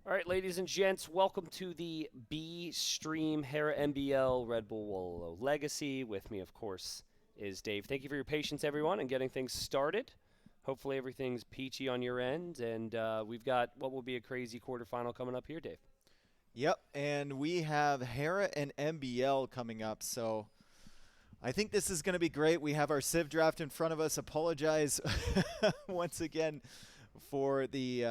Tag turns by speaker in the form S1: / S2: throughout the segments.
S1: All right, ladies and gents, welcome to the B Stream Hera MBL Red Bull Wololo Legacy. With me, of course, is Dave. Thank you for your patience, everyone, in getting things started. Hopefully everything's peachy on your end, and we've got what will be a crazy quarterfinal coming up here, Dave.
S2: Yep, and we have Hera and MBL coming up, so I think this is going to be great. We have our Civ draft in front of us. Apologize once again for the,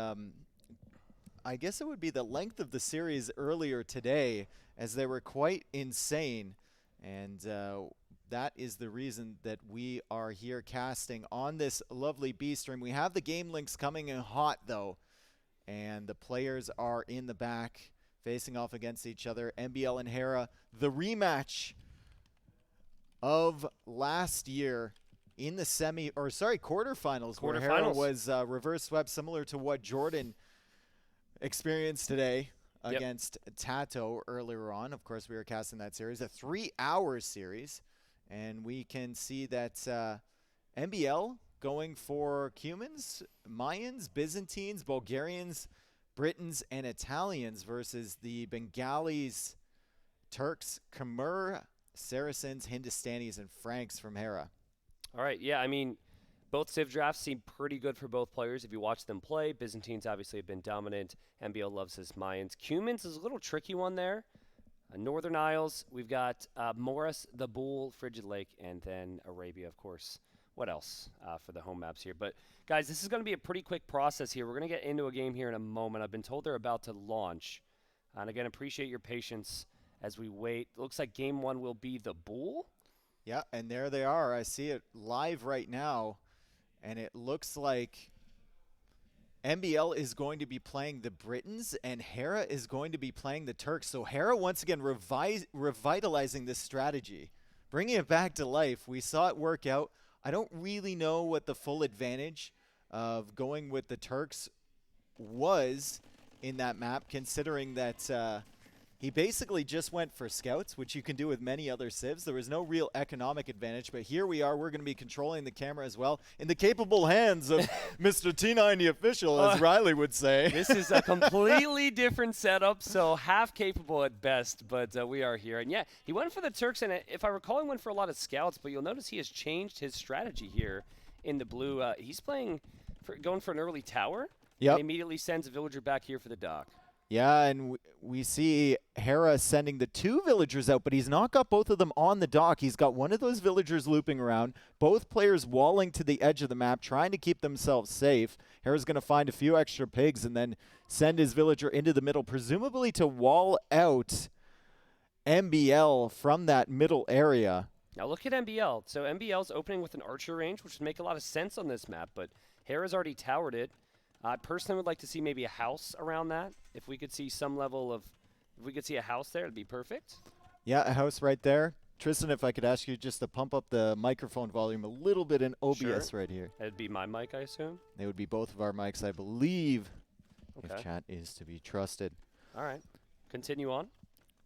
S2: I guess it would be the length of the series earlier today, as they were quite insane, and that is the reason that we are here casting on this lovely B stream. We have the game links coming in hot, though, and the players are in the back, facing off against each other. MBL and Hera, the rematch of last year in the quarterfinals, where Hera was reverse swept, similar to what Jordan experienced today against Tato earlier on. Of course, we were casting that series, a 3-hour series, and we can see that MBL going for Cumans, Mayans, Byzantines, Bulgarians, Britons, and Italians versus the Bengalis, Turks, Khmer, Saracens, Hindustanis, and Franks from Hera.
S1: All right, yeah, I mean, both Civ drafts seem pretty good for both players if you watch them play. Byzantines obviously have been dominant. MBL loves his Mayans. Cumans is a little tricky one there. Northern Isles, we've got Morass, the Bull, Frigid Lake, and then Arabia, of course. What else for the home maps here? But, guys, this is going to be a pretty quick process here. We're going to get into a game here in a moment. I've been told they're about to launch. And, again, appreciate your patience as we wait. Looks like game one will be the Bull.
S2: Yeah, and there they are. I see it live right now. And it looks like MBL is going to be playing the Britons, and Hera is going to be playing the Turks. So Hera, once again, revitalizing this strategy, bringing it back to life. We saw it work out. I don't really know what the full advantage of going with the Turks was in that map, considering that he basically just went for scouts, which you can do with many other civs. There was no real economic advantage, but here we are. We're going to be controlling the camera as well in the capable hands of Mr. T9, the official, as Riley would say.
S1: This is a completely different setup, so half capable at best, but we are here. And, yeah, he went for the Turks, and if I recall, he went for a lot of scouts, but you'll notice he has changed his strategy here in the blue. He's going for an early tower.
S2: Yep.
S1: And immediately sends a villager back here for the dock.
S2: Yeah, and we see Hera sending the 2 villagers out, but he's not got both of them on the dock. He's got one of those villagers looping around, both players walling to the edge of the map, trying to keep themselves safe. Hera's going to find a few extra pigs and then send his villager into the middle, presumably to wall out MBL from that middle area.
S1: Now look at MBL. So MBL's opening with an archer range, which would make a lot of sense on this map, but Hera's already towered it. I personally would like to see maybe a house around that. If we could see some level of, if we could see a house there, it'd be perfect.
S2: Yeah, a house right there. Tristan, if I could ask you just to pump up the microphone volume a little bit in OBS right here.
S1: That'd be my mic, I assume?
S2: They would be both of our mics, I believe, if chat is to be trusted.
S1: All right. Continue on.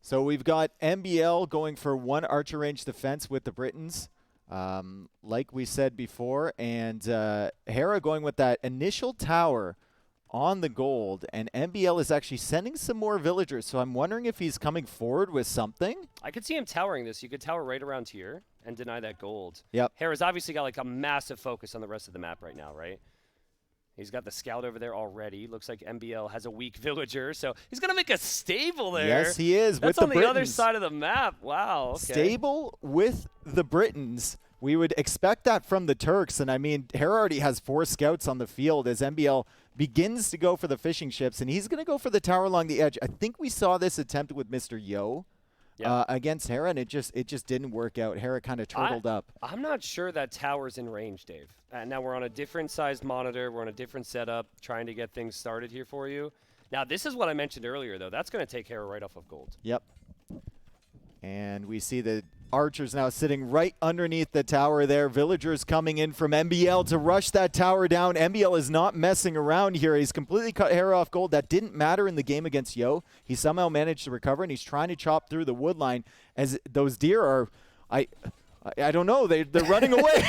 S2: So we've got MBL going for 1 archer range defense with the Britons. Like we said before, and Hera going with that initial tower on the gold, and MBL is actually sending some more villagers, so I'm wondering if he's coming forward with something.
S1: I could see him towering this. You could tower right around here and deny that gold.
S2: Yep.
S1: Hera's obviously got like a massive focus on the rest of the map right now, right? He's got the scout over there already. Looks like MBL has a weak villager, so he's going to make a stable there.
S2: Yes, he is.
S1: That's
S2: with
S1: on the other side of the map. Wow. Okay.
S2: Stable with the Britons. We would expect that from the Turks, and I mean, Hera already has 4 scouts on the field as MBL begins to go for the fishing ships, and he's going to go for the tower along the edge. I think we saw this attempt with Mr. Yo against Hera, and it just didn't work out. Hera kind of turtled up.
S1: I'm not sure that tower's in range, Dave. Now we're on a different sized monitor. We're on a different setup, trying to get things started here for you. Now, this is what I mentioned earlier, though. That's going to take Hera right off of gold.
S2: Yep. And we see the archers now sitting right underneath the tower there. Villagers coming in from MBL to rush that tower down. MBL is not messing around here. He's completely cut Hera off gold. That didn't matter in the game against Yo. He somehow managed to recover, and he's trying to chop through the wood line as those deer are... I don't know. They're running away.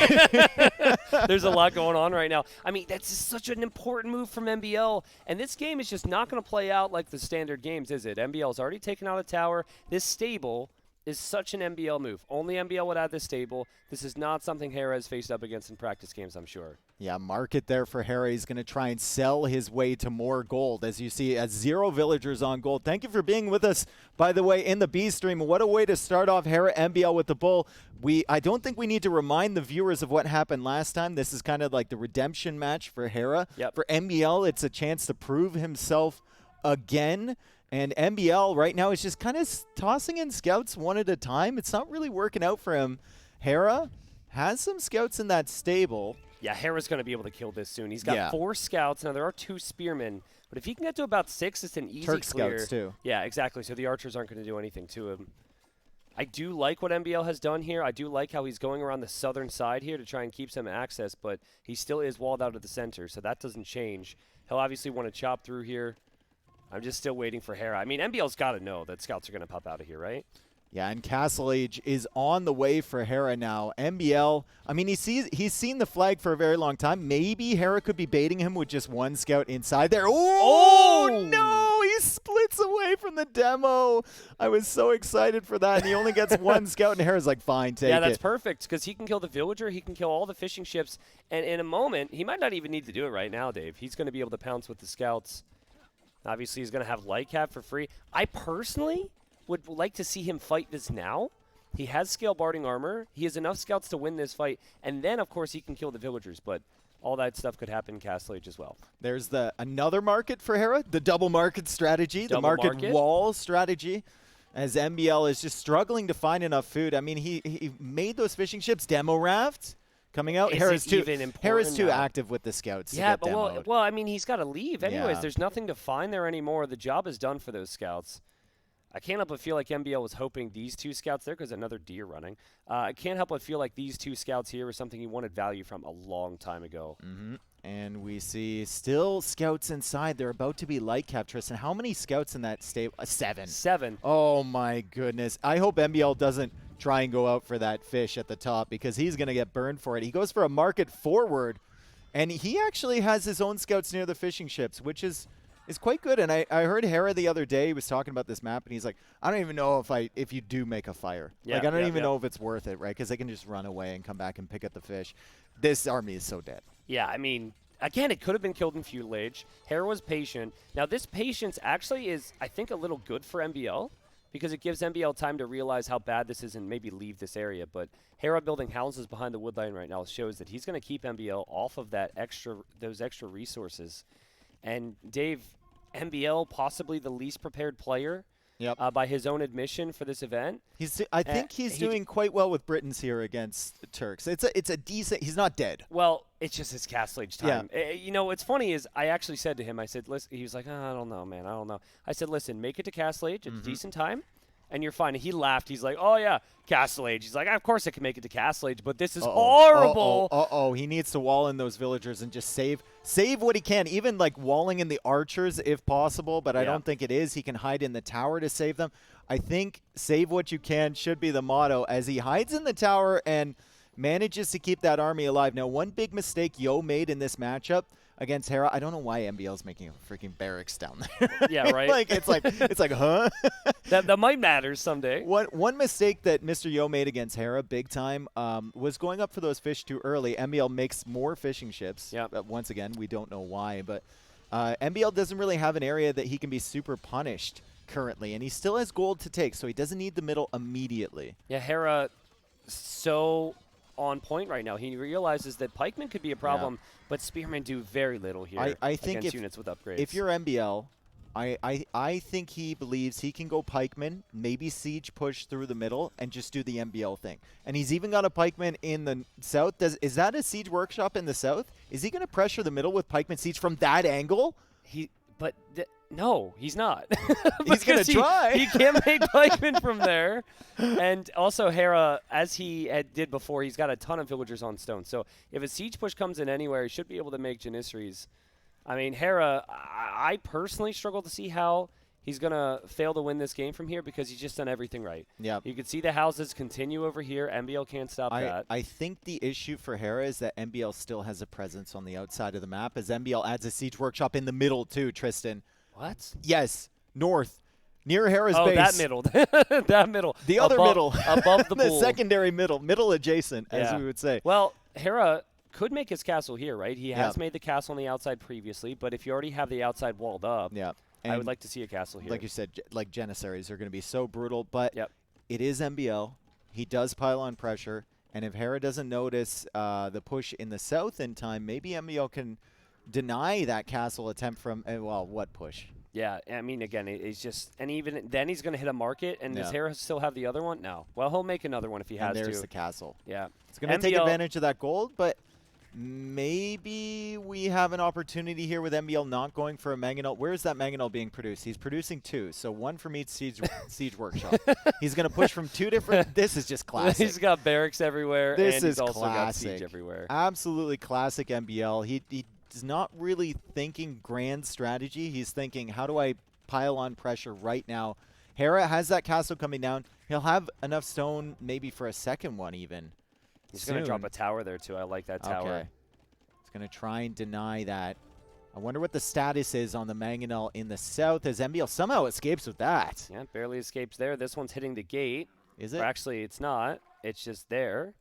S1: There's a lot going on right now. I mean, that's just such an important move from MBL. And this game is just not going to play out like the standard games, is it? MBL's already taken out a tower. This stable is such an MBL move. Only MBL would have this stable. This is not something Hera has faced up against in practice games, I'm sure.
S2: Yeah, market there for Hera. He's going to try and sell his way to more gold. As you see, at 0 villagers on gold. Thank you for being with us, by the way, in the B stream. What a way to start off Hera MBL with the bull. I don't think we need to remind the viewers of what happened last time. This is kind of like the redemption match for Hera.
S1: Yep.
S2: For MBL, it's a chance to prove himself again. And MBL right now is just kind of tossing in scouts one at a time. It's not really working out for him. Hera has some scouts in that stable.
S1: Yeah, Hera's going to be able to kill this soon. He's got 4 scouts. Now, there are 2 spearmen, but if he can get to about 6, it's an easy
S2: Turk
S1: clear.
S2: scouts, too.
S1: Yeah, exactly. So the archers aren't going to do anything to him. I do like what MBL has done here. I do like how he's going around the southern side here to try and keep some access, but he still is walled out of the center, so that doesn't change. He'll obviously want to chop through here. I'm just still waiting for Hera. I mean, MBL's got to know that scouts are going to pop out of here, right?
S2: Yeah, and Castle Age is on the way for Hera now. MBL, I mean, he's seen the flag for a very long time. Maybe Hera could be baiting him with just 1 scout inside there. Oh, no! He splits away from the demo. I was so excited for that, and he only gets 1 scout, and Hera's like, fine, take it.
S1: Yeah, that's perfect, because he can kill the villager, he can kill all the fishing ships, and in a moment, he might not even need to do it right now, Dave. He's going to be able to pounce with the scouts. Obviously, he's going to have Lightcap for free. I personally would like to see him fight this now. He has scale barding armor. He has enough scouts to win this fight. And then, of course, he can kill the villagers. But all that stuff could happen in Castle Age as well.
S2: There's another market for Hera, the double market strategy, the market wall strategy, as MBL is just struggling to find enough food. I mean, he made those fishing ships, demo raft. Coming out, Hera's too active with the scouts.
S1: Yeah,
S2: to get
S1: but well, I mean, he's got to leave anyways.
S2: Yeah.
S1: There's nothing to find there anymore. The job is done for those scouts. I can't help but feel like MBL was hoping these 2 scouts there because another deer running. I can't help but feel like these 2 scouts here were something he wanted value from a long time ago.
S2: Mm-hmm. And we see still scouts inside. They're about to be light cap, Tristan. How many scouts in that stable? 7.
S1: 7.
S2: Oh, my goodness. I hope MBL doesn't try and go out for that fish at the top because he's going to get burned for it. He goes for a market forward, and he actually has his own scouts near the fishing ships, which is quite good. And I heard Hera the other day. He was talking about this map, and he's like, I don't even know if you do make a fire.
S1: Yeah,
S2: like, I don't even know if it's worth it, right? Because they can just run away and come back and pick up the fish. This army is so dead.
S1: Yeah, I mean, again, it could have been killed in feudal age. Hera was patient. Now, this patience actually is, I think, a little good for MBL because it gives MBL time to realize how bad this is and maybe leave this area. But Hera building houses behind the wood line right now shows that he's going to keep MBL off of those extra resources. And Dave, MBL possibly the least prepared player by his own admission for this event.
S2: I think he's doing quite well with Britons here against the Turks. It's a decent. He's not dead.
S1: Well, it's just his Castle Age time. Yeah. You know, what's funny is I actually said to him, I said, listen, he was like, I don't know, man, I don't know. I said, listen, make it to Castle Age at a decent time, and you're fine. And he laughed. He's like, oh, yeah, Castle Age. He's like, of course I can make it to Castle Age, but this is horrible.
S2: He needs to wall in those villagers and just save what he can, even like walling in the archers if possible, but I don't think it is. He can hide in the tower to save them. I think save what you can should be the motto as he hides in the tower and manages to keep that army alive. Now, one big mistake Yo made in this matchup against Hera, I don't know why MBL's making a freaking barracks down there.
S1: Yeah, right.
S2: it's like, huh?
S1: that might matter someday.
S2: One mistake that Mr. Yo made against Hera big time was going up for those fish too early. MBL makes more fishing ships.
S1: Yeah.
S2: Once again, we don't know why, but MBL doesn't really have an area that he can be super punished currently, and he still has gold to take, so he doesn't need the middle immediately.
S1: Yeah, Hera so on point right now. He realizes that pikemen could be a problem, but spearmen do very little here
S2: I think
S1: against units with upgrades.
S2: If you're MBL, I think he believes he can go pikeman, maybe siege push through the middle, and just do the MBL thing. And he's even got a pikeman in the south. Is that a siege workshop in the south? Is he going to pressure the middle with pikeman siege from that angle?
S1: No, he's not.
S2: He's going to try.
S1: He can't make pikemen from there. And also Hera, as he did before, he's got a ton of villagers on stone. So if a siege push comes in anywhere, he should be able to make Janissaries. I mean, Hera, I personally struggle to see how he's going to fail to win this game from here because he's just done everything right.
S2: Yeah.
S1: You can see the houses continue over here. MBL can't stop that.
S2: I think the issue for Hera is that MBL still has a presence on the outside of the map, as MBL adds a siege workshop in the middle too, Tristan.
S1: What?
S2: Yes, north, near Hera's base.
S1: Oh, that middle. That middle.
S2: The other middle.
S1: Above the
S2: the
S1: pool.
S2: secondary middle adjacent, as we would say.
S1: Well, Hera could make his castle here, right? He has made the castle on the outside previously, but if you already have the outside walled up, I would like to see a castle here.
S2: Like you said, like Janissaries are going to be so brutal, but
S1: Yep.
S2: it is MBL. He does pile on pressure, and if Hera doesn't notice the push in the south in time, maybe MBL can deny that castle attempt from, well, what push?
S1: Yeah, I mean, again, it's just, and even then he's going to hit a market, and does Hera still have the other one? No. Well, he'll make another one if he has to.
S2: And there's the castle.
S1: Yeah.
S2: It's going to take advantage of that gold, but maybe we have an opportunity here with MBL not going for a mangonel. Where is that mangonel being produced? He's producing 2, so 1 from each siege workshop. He's going to push from 2 different. This is just classic.
S1: He's got barracks everywhere,
S2: this
S1: and
S2: is
S1: he's also got
S2: classic.
S1: siege everywhere.
S2: Absolutely classic MBL. He's not really thinking grand strategy. He's thinking, how do I pile on pressure right now? Hera has that castle coming down. He'll have enough stone maybe for a second one even.
S1: He's going to drop a tower there, too. I like that tower.
S2: Okay. He's going to try and deny that. I wonder what the status is on the mangonel in the south, as MBL somehow escapes with that.
S1: Yeah, barely escapes there. This one's hitting the gate.
S2: Is it?
S1: Or actually, it's not. It's just there.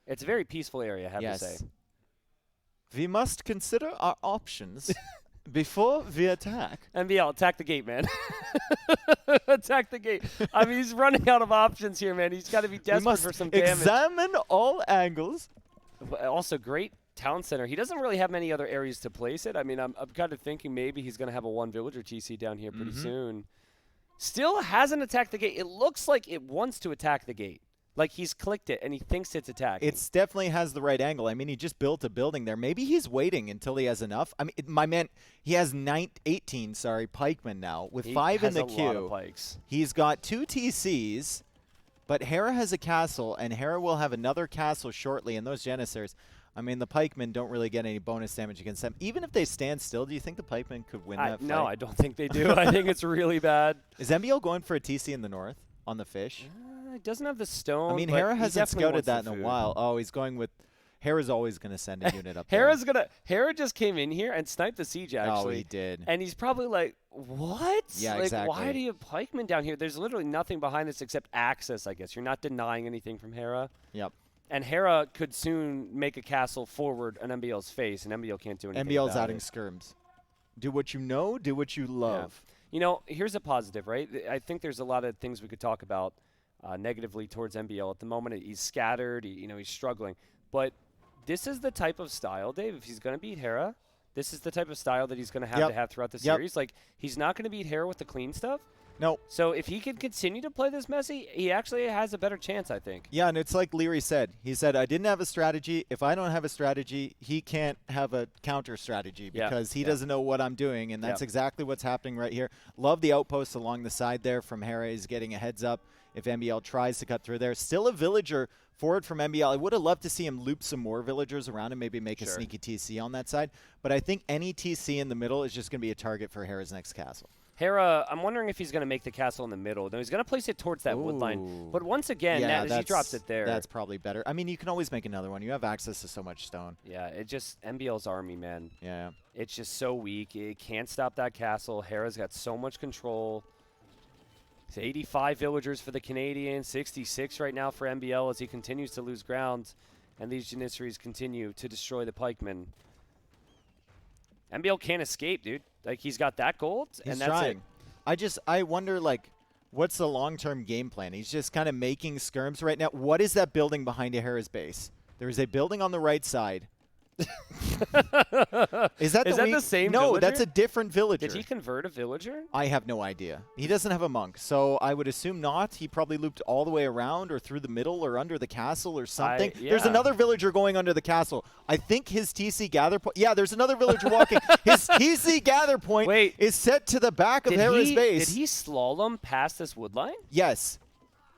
S1: It's a very peaceful area, I have to say.
S2: We must consider our options before we attack.
S1: MBL, attack the gate, man. Attack the gate. I mean, he's running out of options here, man. He's got to be desperate for some damage.
S2: Examine all angles.
S1: Also, great town center. He doesn't really have many other areas to place it. I mean, I'm kind of thinking maybe he's going to have a 1 villager TC down here pretty soon. Still hasn't attacked the gate. It looks like it wants to attack the gate. Like he's clicked it and he thinks it's attacking.
S2: It definitely has the right angle. I mean, he just built a building there. Maybe he's waiting until he has enough. I mean, my man, he has 18 pikemen now with 5 in the queue.
S1: Lot of pikes.
S2: He's got 2 TCs, but Hera has a castle, and Hera will have another castle shortly. And those Janissaries, I mean, the pikemen don't really get any bonus damage against them. Even if they stand still, do you think the pikemen could win that fight?
S1: No, I don't think they do. I think it's really bad.
S2: Is MBL going for a TC in the north on the fish?
S1: He doesn't have the stone.
S2: I mean,
S1: but
S2: Hera
S1: he
S2: hasn't
S1: definitely
S2: scouted
S1: wants
S2: that
S1: the
S2: in a
S1: food.
S2: while. Oh, he's going with Hera's always going to send a unit up
S1: Hera just came in here and sniped the siege, actually.
S2: Oh, he did.
S1: And he's probably like, what?
S2: Yeah,
S1: like,
S2: exactly.
S1: Why do you have pikemen down here? There's literally nothing behind this except access, I guess. You're not denying anything from Hera.
S2: Yep.
S1: And Hera could soon make a castle forward on MBL's face, and MBL can't do anything
S2: MBL's
S1: about
S2: adding
S1: it.
S2: skirms. Do what you know, do what you love.
S1: Yeah. You know, here's a positive, right? I think there's a lot of things we could talk about negatively towards MBL at the moment. He's scattered, he's struggling. But this is the type of style, Dave, if he's going to beat Hera, this is the type of style that he's going to have throughout the series. Like, he's not going to beat Hera with the clean stuff.
S2: No.
S1: So if he can continue to play this messy, he actually has a better chance, I think.
S2: Yeah, and it's like Leary said. He said, I didn't have a strategy. If I don't have a strategy, he can't have a counter strategy because he doesn't know what I'm doing, and that's exactly what's happening right here. Love the outposts along the side there from Hera. He's getting a heads up if MBL tries to cut through there. Still a villager forward from MBL. I would have loved to see him loop some more villagers around and maybe make a sneaky TC on that side, but I think any TC in the middle is just going to be a target for Hera's next castle.
S1: Hera, I'm wondering if he's going to make the castle in the middle. No, he's going to place it towards that wood line. But once again, he drops it there.
S2: That's probably better. I mean, you can always make another one. You have access to so much stone.
S1: Yeah, it just, MBL's army, man.
S2: Yeah.
S1: It's just so weak. It can't stop that castle. Hera's got so much control. It's 85 villagers for the Canadians, 66 right now for MBL as he continues to lose ground. And these Janissaries continue to destroy the pikemen. MBL can't escape, dude. Like, he's got that gold, and that's
S2: trying. I wonder, like, what's the long-term game plan? He's just kind of making skirms right now. What is that building behind Hera's base? There is a building on the right side. Is that
S1: the same
S2: No,
S1: villager?
S2: that's a different villager.
S1: Did he convert a villager?
S2: I have no idea. He doesn't have a monk, so I would assume not. He probably looped all the way around or through the middle or under the castle or something. There's another villager going under the castle. I think his TC gather point. Yeah, there's another villager walking. His TC gather point is set to the back of Hera's base.
S1: Did he slalom past this wood line?
S2: Yes.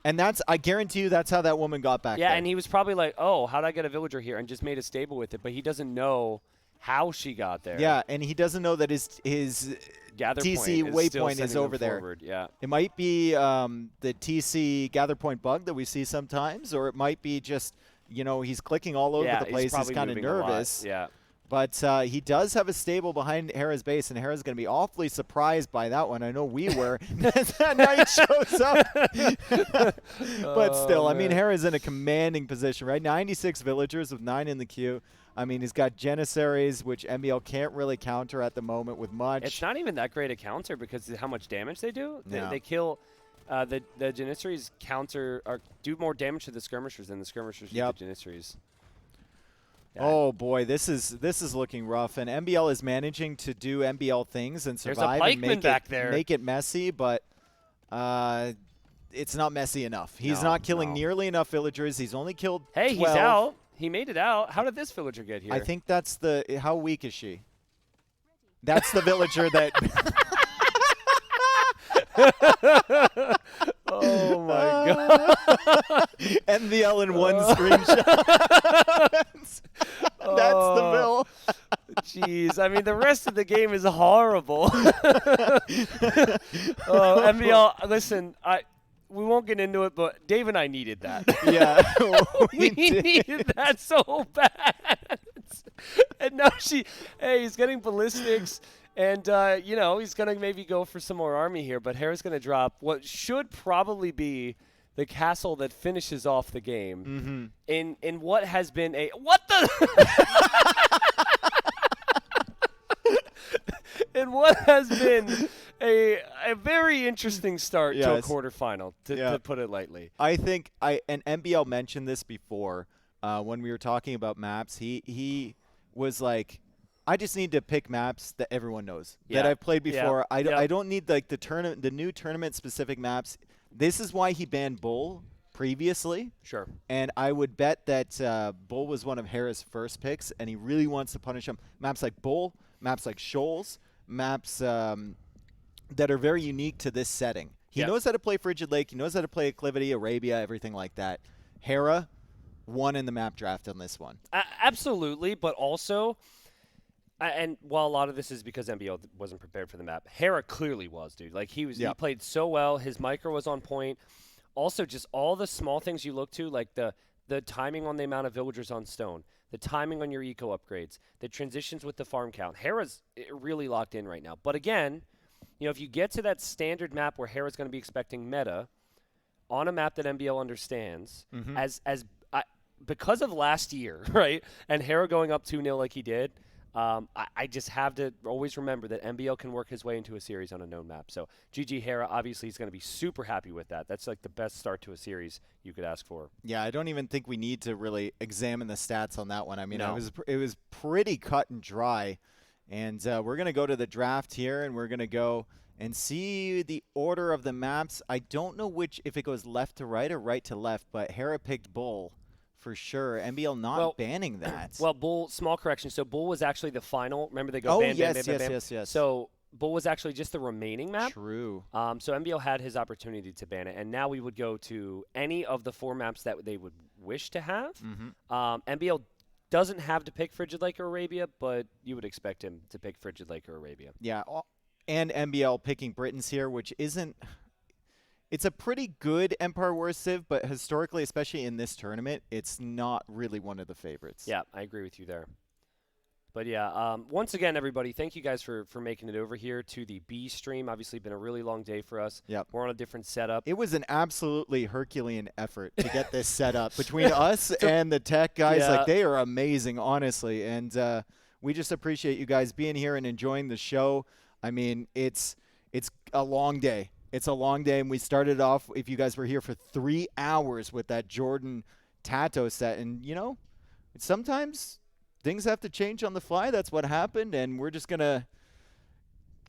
S2: And I guarantee you that's how that woman got back there.
S1: Yeah, and he was probably like, oh, how did I get a villager here? And just made a stable with it. But he doesn't know how she got there.
S2: Yeah, and he doesn't know that his
S1: Gather
S2: TC
S1: point is
S2: waypoint is over there.
S1: Forward. Yeah.
S2: It might be the TC gather point bug that we see sometimes, or it might be just, he's clicking all over the place. He's kind of nervous.
S1: Yeah.
S2: But he does have a stable behind Hera's base, and Hera's going to be awfully surprised by that one. I know we were. That Knight shows up. But still, I mean, Hera's in a commanding position, right? 96 villagers with 9 in the queue. I mean, he's got Janissaries, which MBL can't really counter at the moment with much.
S1: It's not even that great a counter because of how much damage they do.
S2: Yeah.
S1: They kill the Janissaries counter or do more damage to the skirmishers than the skirmishers do the Janissaries. Yeah.
S2: Oh boy, this is looking rough, and MBL is managing to do MBL things and survive and make it messy, but it's not messy enough. He's not killing nearly enough villagers. He's only killed 12.
S1: He's out. He made it out. How did this villager get here?
S2: I think that's how weak is she? That's the villager that.
S1: Oh my god.
S2: MBL in one screenshot. That's the bill.
S1: Jeez, I mean the rest of the game is horrible. MBL, listen, we won't get into it, but Dave and I needed that.
S2: Yeah,
S1: we needed that so bad. And now he's getting ballistics, and he's gonna maybe go for some more army here. But Hera's gonna drop what should probably be the castle that finishes off the game in what has been in what has been a very interesting start to a quarterfinal, to put it lightly.
S2: I think and MBL mentioned this before when we were talking about maps. He was like, I just need to pick maps that everyone knows that I've played before. I don't need like the new tournament specific maps. This is why he banned Bull previously.
S1: Sure.
S2: And I would bet that Bull was one of Hera's first picks, and he really wants to punish him. Maps like Bull, maps like Shoals, maps that are very unique to this setting. He knows how to play Frigid Lake. He knows how to play Acclivity, Arabia, everything like that. Hera won in the map draft on this one.
S1: Absolutely, but also, and while a lot of this is because MBL wasn't prepared for the map, Hera clearly was, dude. Like, he played so well. His micro was on point. Also, just all the small things you look to, like the timing on the amount of villagers on stone, the timing on your eco upgrades, the transitions with the farm count. Hera's really locked in right now. But again, if you get to that standard map where Hera's going to be expecting meta on a map that MBL understands, because of last year, right, and Hera going up 2-0 like he did, I just have to always remember that MBL can work his way into a series on a known map. So GG Hera, obviously, he's going to be super happy with that. That's like the best start to a series you could ask for. Yeah,
S2: I don't even think we need to really examine the stats on that one. I mean, it was pretty cut and dry. And we're going to go to the draft here, and we're going to go and see the order of the maps. I don't know if it goes left to right or right to left, but Hera picked Bull. For sure. MBL not banning that.
S1: Well, Bull, small correction. So Bull was actually the final. Remember they go ban,
S2: yes.
S1: So Bull was actually just the remaining map.
S2: True.
S1: So MBL had his opportunity to ban it. And now we would go to any of the 4 maps that they would wish to have. MBL doesn't have to pick Frigid Lake or Arabia, but you would expect him to pick Frigid Lake or Arabia.
S2: Yeah. And MBL picking Britons here, which isn't... It's a pretty good Empire Wars Civ, but historically, especially in this tournament, it's not really one of the favorites.
S1: Yeah, I agree with you there. But yeah, once again, everybody, thank you guys for making it over here to the B stream. Obviously, been a really long day for us.
S2: Yep.
S1: We're on a different setup.
S2: It was an absolutely Herculean effort to get this set up between us and the tech guys. Like, they are amazing, honestly. And we just appreciate you guys being here and enjoying the show. I mean, it's a long day. It's a long day, and we started off, if you guys were here, for 3 hours with that Jordan Tato set. And, sometimes things have to change on the fly. That's what happened, and we're just going to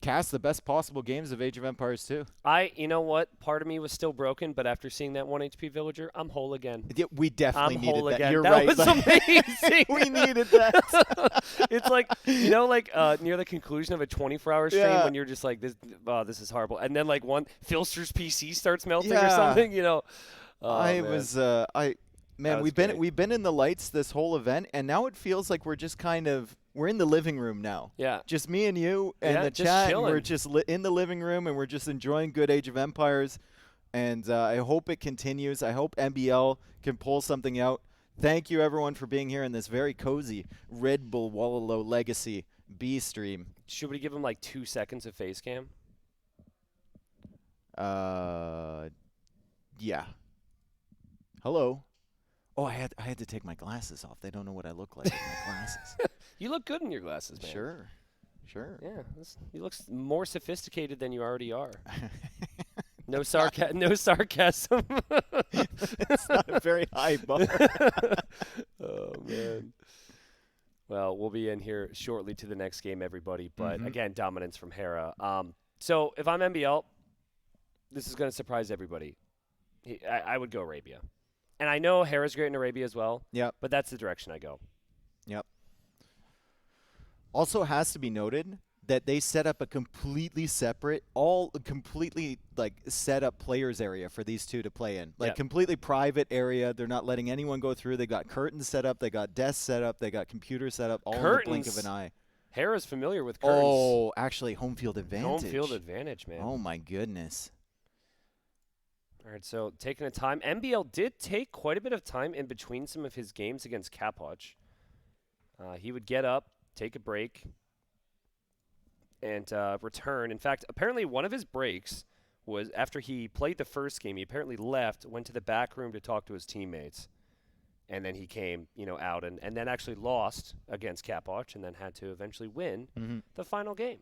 S2: cast the best possible games of Age of Empires 2.
S1: You know what? Part of me was still broken, but after seeing that 1 HP villager, I'm whole again.
S2: Yeah, we definitely needed that.
S1: Again.
S2: You're
S1: that
S2: right.
S1: Was amazing.
S2: We needed that.
S1: It's like, near the conclusion of a 24-hour stream when you're just like, this is horrible. And then, like, Philster's PC starts melting or something,
S2: Man, we've been in the lights this whole event, and now it feels like we're just we're in the living room now.
S1: Yeah.
S2: Just me and you and the
S1: just
S2: chat.
S1: chilling.
S2: And we're just in the living room, and we're just enjoying good Age of Empires. And I hope it continues. I hope MBL can pull something out. Thank you, everyone, for being here in this very cozy Red Bull Wololo Legacy B stream.
S1: Should we give him like 2 seconds of face cam?
S2: Yeah. Hello. Oh, I had to take my glasses off. They don't know what I look like with my glasses.
S1: You look good in your glasses, man.
S2: Sure.
S1: Yeah, you look more sophisticated than you already are. No sarcasm.
S2: It's not a very high bar.
S1: Oh, man. Well, we'll be in here shortly to the next game, everybody. But, again, dominance from Hera. So if I'm MBL, this is going to surprise everybody. I would go Arabia. And I know Hera's great in Arabia as well.
S2: Yep.
S1: But that's the direction I go.
S2: Yep. Also has to be noted that they set up a completely separate, completely set up players area for these two to play in. Completely private area. They're not letting anyone go through. They got curtains set up. They got desks set up. They got computers set up all in the blink of an eye.
S1: Hera's familiar with curtains.
S2: Oh, actually, home field advantage.
S1: Home field advantage, man.
S2: Oh, my goodness.
S1: All right, so taking a time. MBL did take quite a bit of time in between some of his games against Capoch. He would get up, take a break, and return. In fact, apparently one of his breaks was after he played the first game. He apparently left, went to the back room to talk to his teammates, and then he came, out and then actually lost against Capoch and then had to eventually win the final game.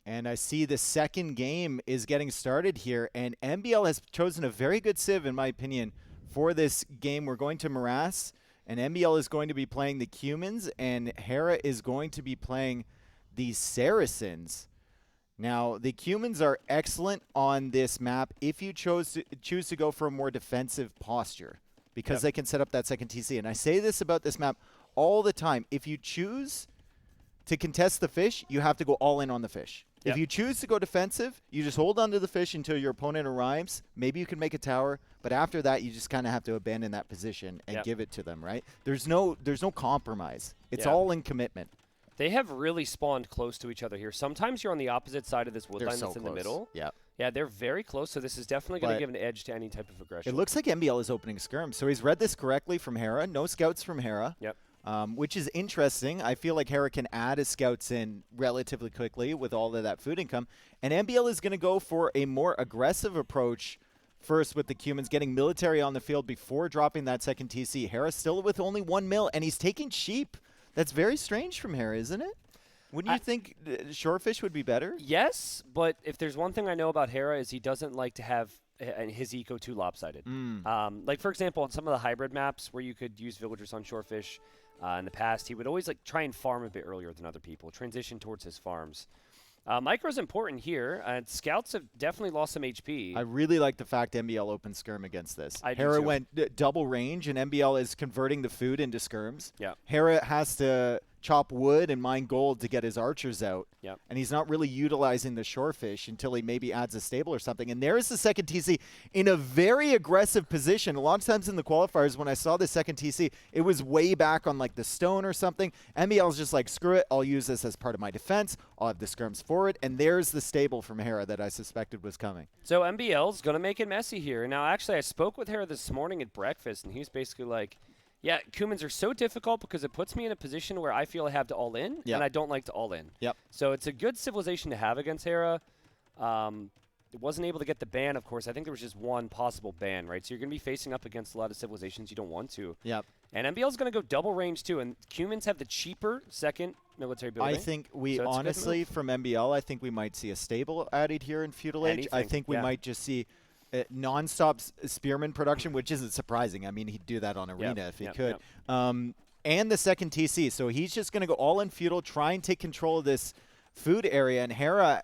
S2: And I see the second game is getting started here, and MBL has chosen a very good civ, in my opinion, for this game. We're going to Morass, and MBL is going to be playing the Cumans, and Hera is going to be playing the Saracens. Now, the Cumans are excellent on this map if you choose to go for a more defensive posture, because they can set up that second TC. And I say this about this map all the time. If you choose to contest the fish, you have to go all in on the fish. If you choose to go defensive, you just hold on to the fish until your opponent arrives. Maybe you can make a tower, but after that, you just kind of have to abandon that position and give it to them, right? There's no compromise. It's all in commitment.
S1: They have really spawned close to each other here. Sometimes you're on the opposite side of this wood line
S2: so
S1: that's in
S2: close.
S1: the middle.
S2: Yeah.
S1: Yeah, they're very close, so this is definitely going to give an edge to any type of aggression.
S2: It looks like MBL is opening skirm, so he's read this correctly from Hera. No scouts from Hera.
S1: Yep.
S2: Which is interesting. I feel like Hera can add his scouts in relatively quickly with all of that food income. And MBL is going to go for a more aggressive approach first with the Cumans, getting military on the field before dropping that second TC. Hera still with only 1 mil, and he's taking sheep. That's very strange from Hera, isn't it? Wouldn't you think shorefish would be better?
S1: Yes, but if there's one thing I know about Hera is he doesn't like to have his eco too lopsided. Like, for example, on some of the hybrid maps where you could use villagers on shorefish, in the past, he would always try and farm a bit earlier than other people, transition towards his farms. Micro's important here. Scouts have definitely lost some HP.
S2: I really like the fact MBL opened skirm against this.
S1: Hera
S2: went double range, and MBL is converting the food into skirms.
S1: Yeah.
S2: Hera has to chop wood and mine gold to get his archers out.
S1: Yep.
S2: And he's not really utilizing the shorefish until he maybe adds a stable or something. And there's the second TC in a very aggressive position. A lot of times in the qualifiers, when I saw the second TC, it was way back on the stone or something. MBL's just like, screw it, I'll use this as part of my defense. I'll have the skirms forward. And there's the stable from Hera that I suspected was coming.
S1: So MBL's going to make it messy here. Now, actually, I spoke with Hera this morning at breakfast, and he was basically like, yeah, Cumans are so difficult because it puts me in a position where I feel I have to all in, and I don't like to all in.
S2: Yep.
S1: So it's a good civilization to have against Hera. It wasn't able to get the ban, of course. I think there was just one possible ban, right? So you're going to be facing up against a lot of civilizations you don't want to.
S2: Yep.
S1: And MBL's going to go double range, too. And Cumans have the cheaper second military building.
S2: I think honestly, from MBL, I think we might see a stable added here in Feudal Age. I think we might just see non-stop spearman production, which isn't surprising. I mean, he'd do that on Arena if he could. And the second TC. So he's just going to go all in Feudal, try and take control of this food area. And Hera,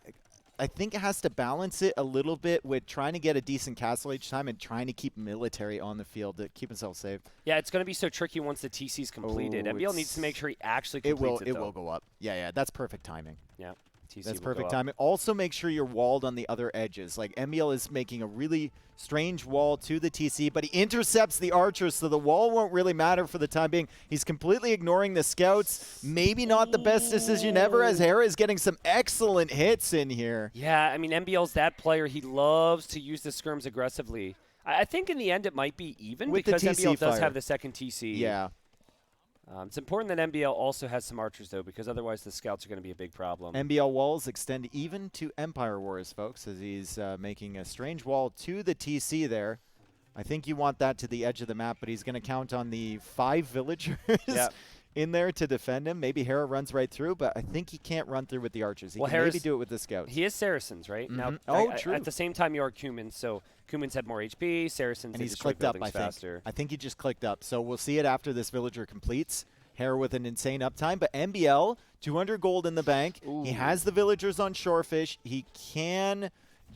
S2: I think, has to balance it a little bit with trying to get a decent castle each time and trying to keep military on the field to keep himself safe.
S1: Yeah, it's going to be so tricky once the TC's completed. MBL needs to make sure he actually completes it,
S2: It will go up. Yeah, that's perfect timing.
S1: Yeah. TC
S2: That's
S1: will go
S2: perfect
S1: up.
S2: timing. Also, make sure you're walled on the other edges. Like, MBL is making a really strange wall to the TC, but he intercepts the archers, so the wall won't really matter for the time being. He's completely ignoring the scouts. Maybe not the best decision ever, as Hera is getting some excellent hits in here.
S1: Yeah, I mean, MBL's that player. He loves to use the skirms aggressively. I think in the end it might be even
S2: With the
S1: because
S2: TC
S1: MBL does
S2: fire.
S1: have the second TC.
S2: Yeah.
S1: It's important that MBL also has some archers, though, because otherwise the scouts are going to be a big problem.
S2: MBL walls extend even to Empire Wars, folks, as he's making a strange wall to the TC there. I think you want that to the edge of the map, but he's going to count on the 5 villagers in there to defend him. Maybe Hera runs right through, but I think he can't run through with the archers. He can maybe do it with the scouts.
S1: He is Saracens, right? Now,
S2: true.
S1: At the same time, you are Cumans, so Cumans have more HP, Saracens
S2: And he's
S1: destroy
S2: clicked up,
S1: buildings faster.
S2: I think he just clicked up. So we'll see it after this villager completes. Hera with an insane uptime, but MBL, 200 gold in the bank.
S1: Ooh.
S2: He has the villagers on Shorefish. He can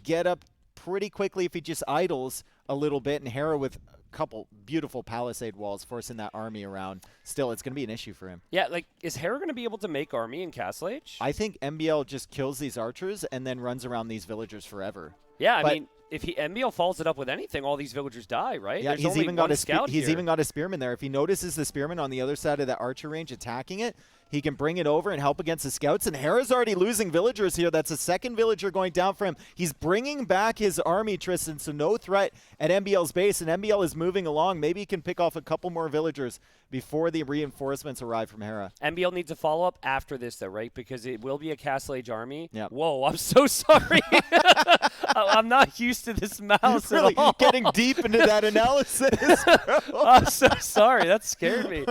S2: get up pretty quickly if he just idles a little bit, and Hera with a couple beautiful palisade walls forcing that army around. Still, it's going to be an issue for him.
S1: Yeah, like, is Hera going to be able to make army in Castle Age?
S2: I think MBL just kills these archers and then runs around these villagers forever.
S1: Yeah, I mean, if MBL follows it up with anything, all these villagers die, right?
S2: Yeah,
S1: There's
S2: he's
S1: only
S2: even got
S1: one scout
S2: he's
S1: here.
S2: even got a spearman there. If he notices the spearman on the other side of the archer range attacking it, he can bring it over and help against the scouts. And Hera's already losing villagers here. That's a second villager going down for him. He's bringing back his army, Tristan, so no threat at MBL's base. And MBL is moving along. Maybe he can pick off a couple more villagers before the reinforcements arrive from Hera.
S1: MBL needs a follow-up after this, though, right? Because it will be a Castle Age army.
S2: Yep.
S1: Whoa, I'm so sorry. I'm not used to this mouse
S2: Really
S1: at all.
S2: getting deep into that analysis.
S1: I'm so sorry. That scared me.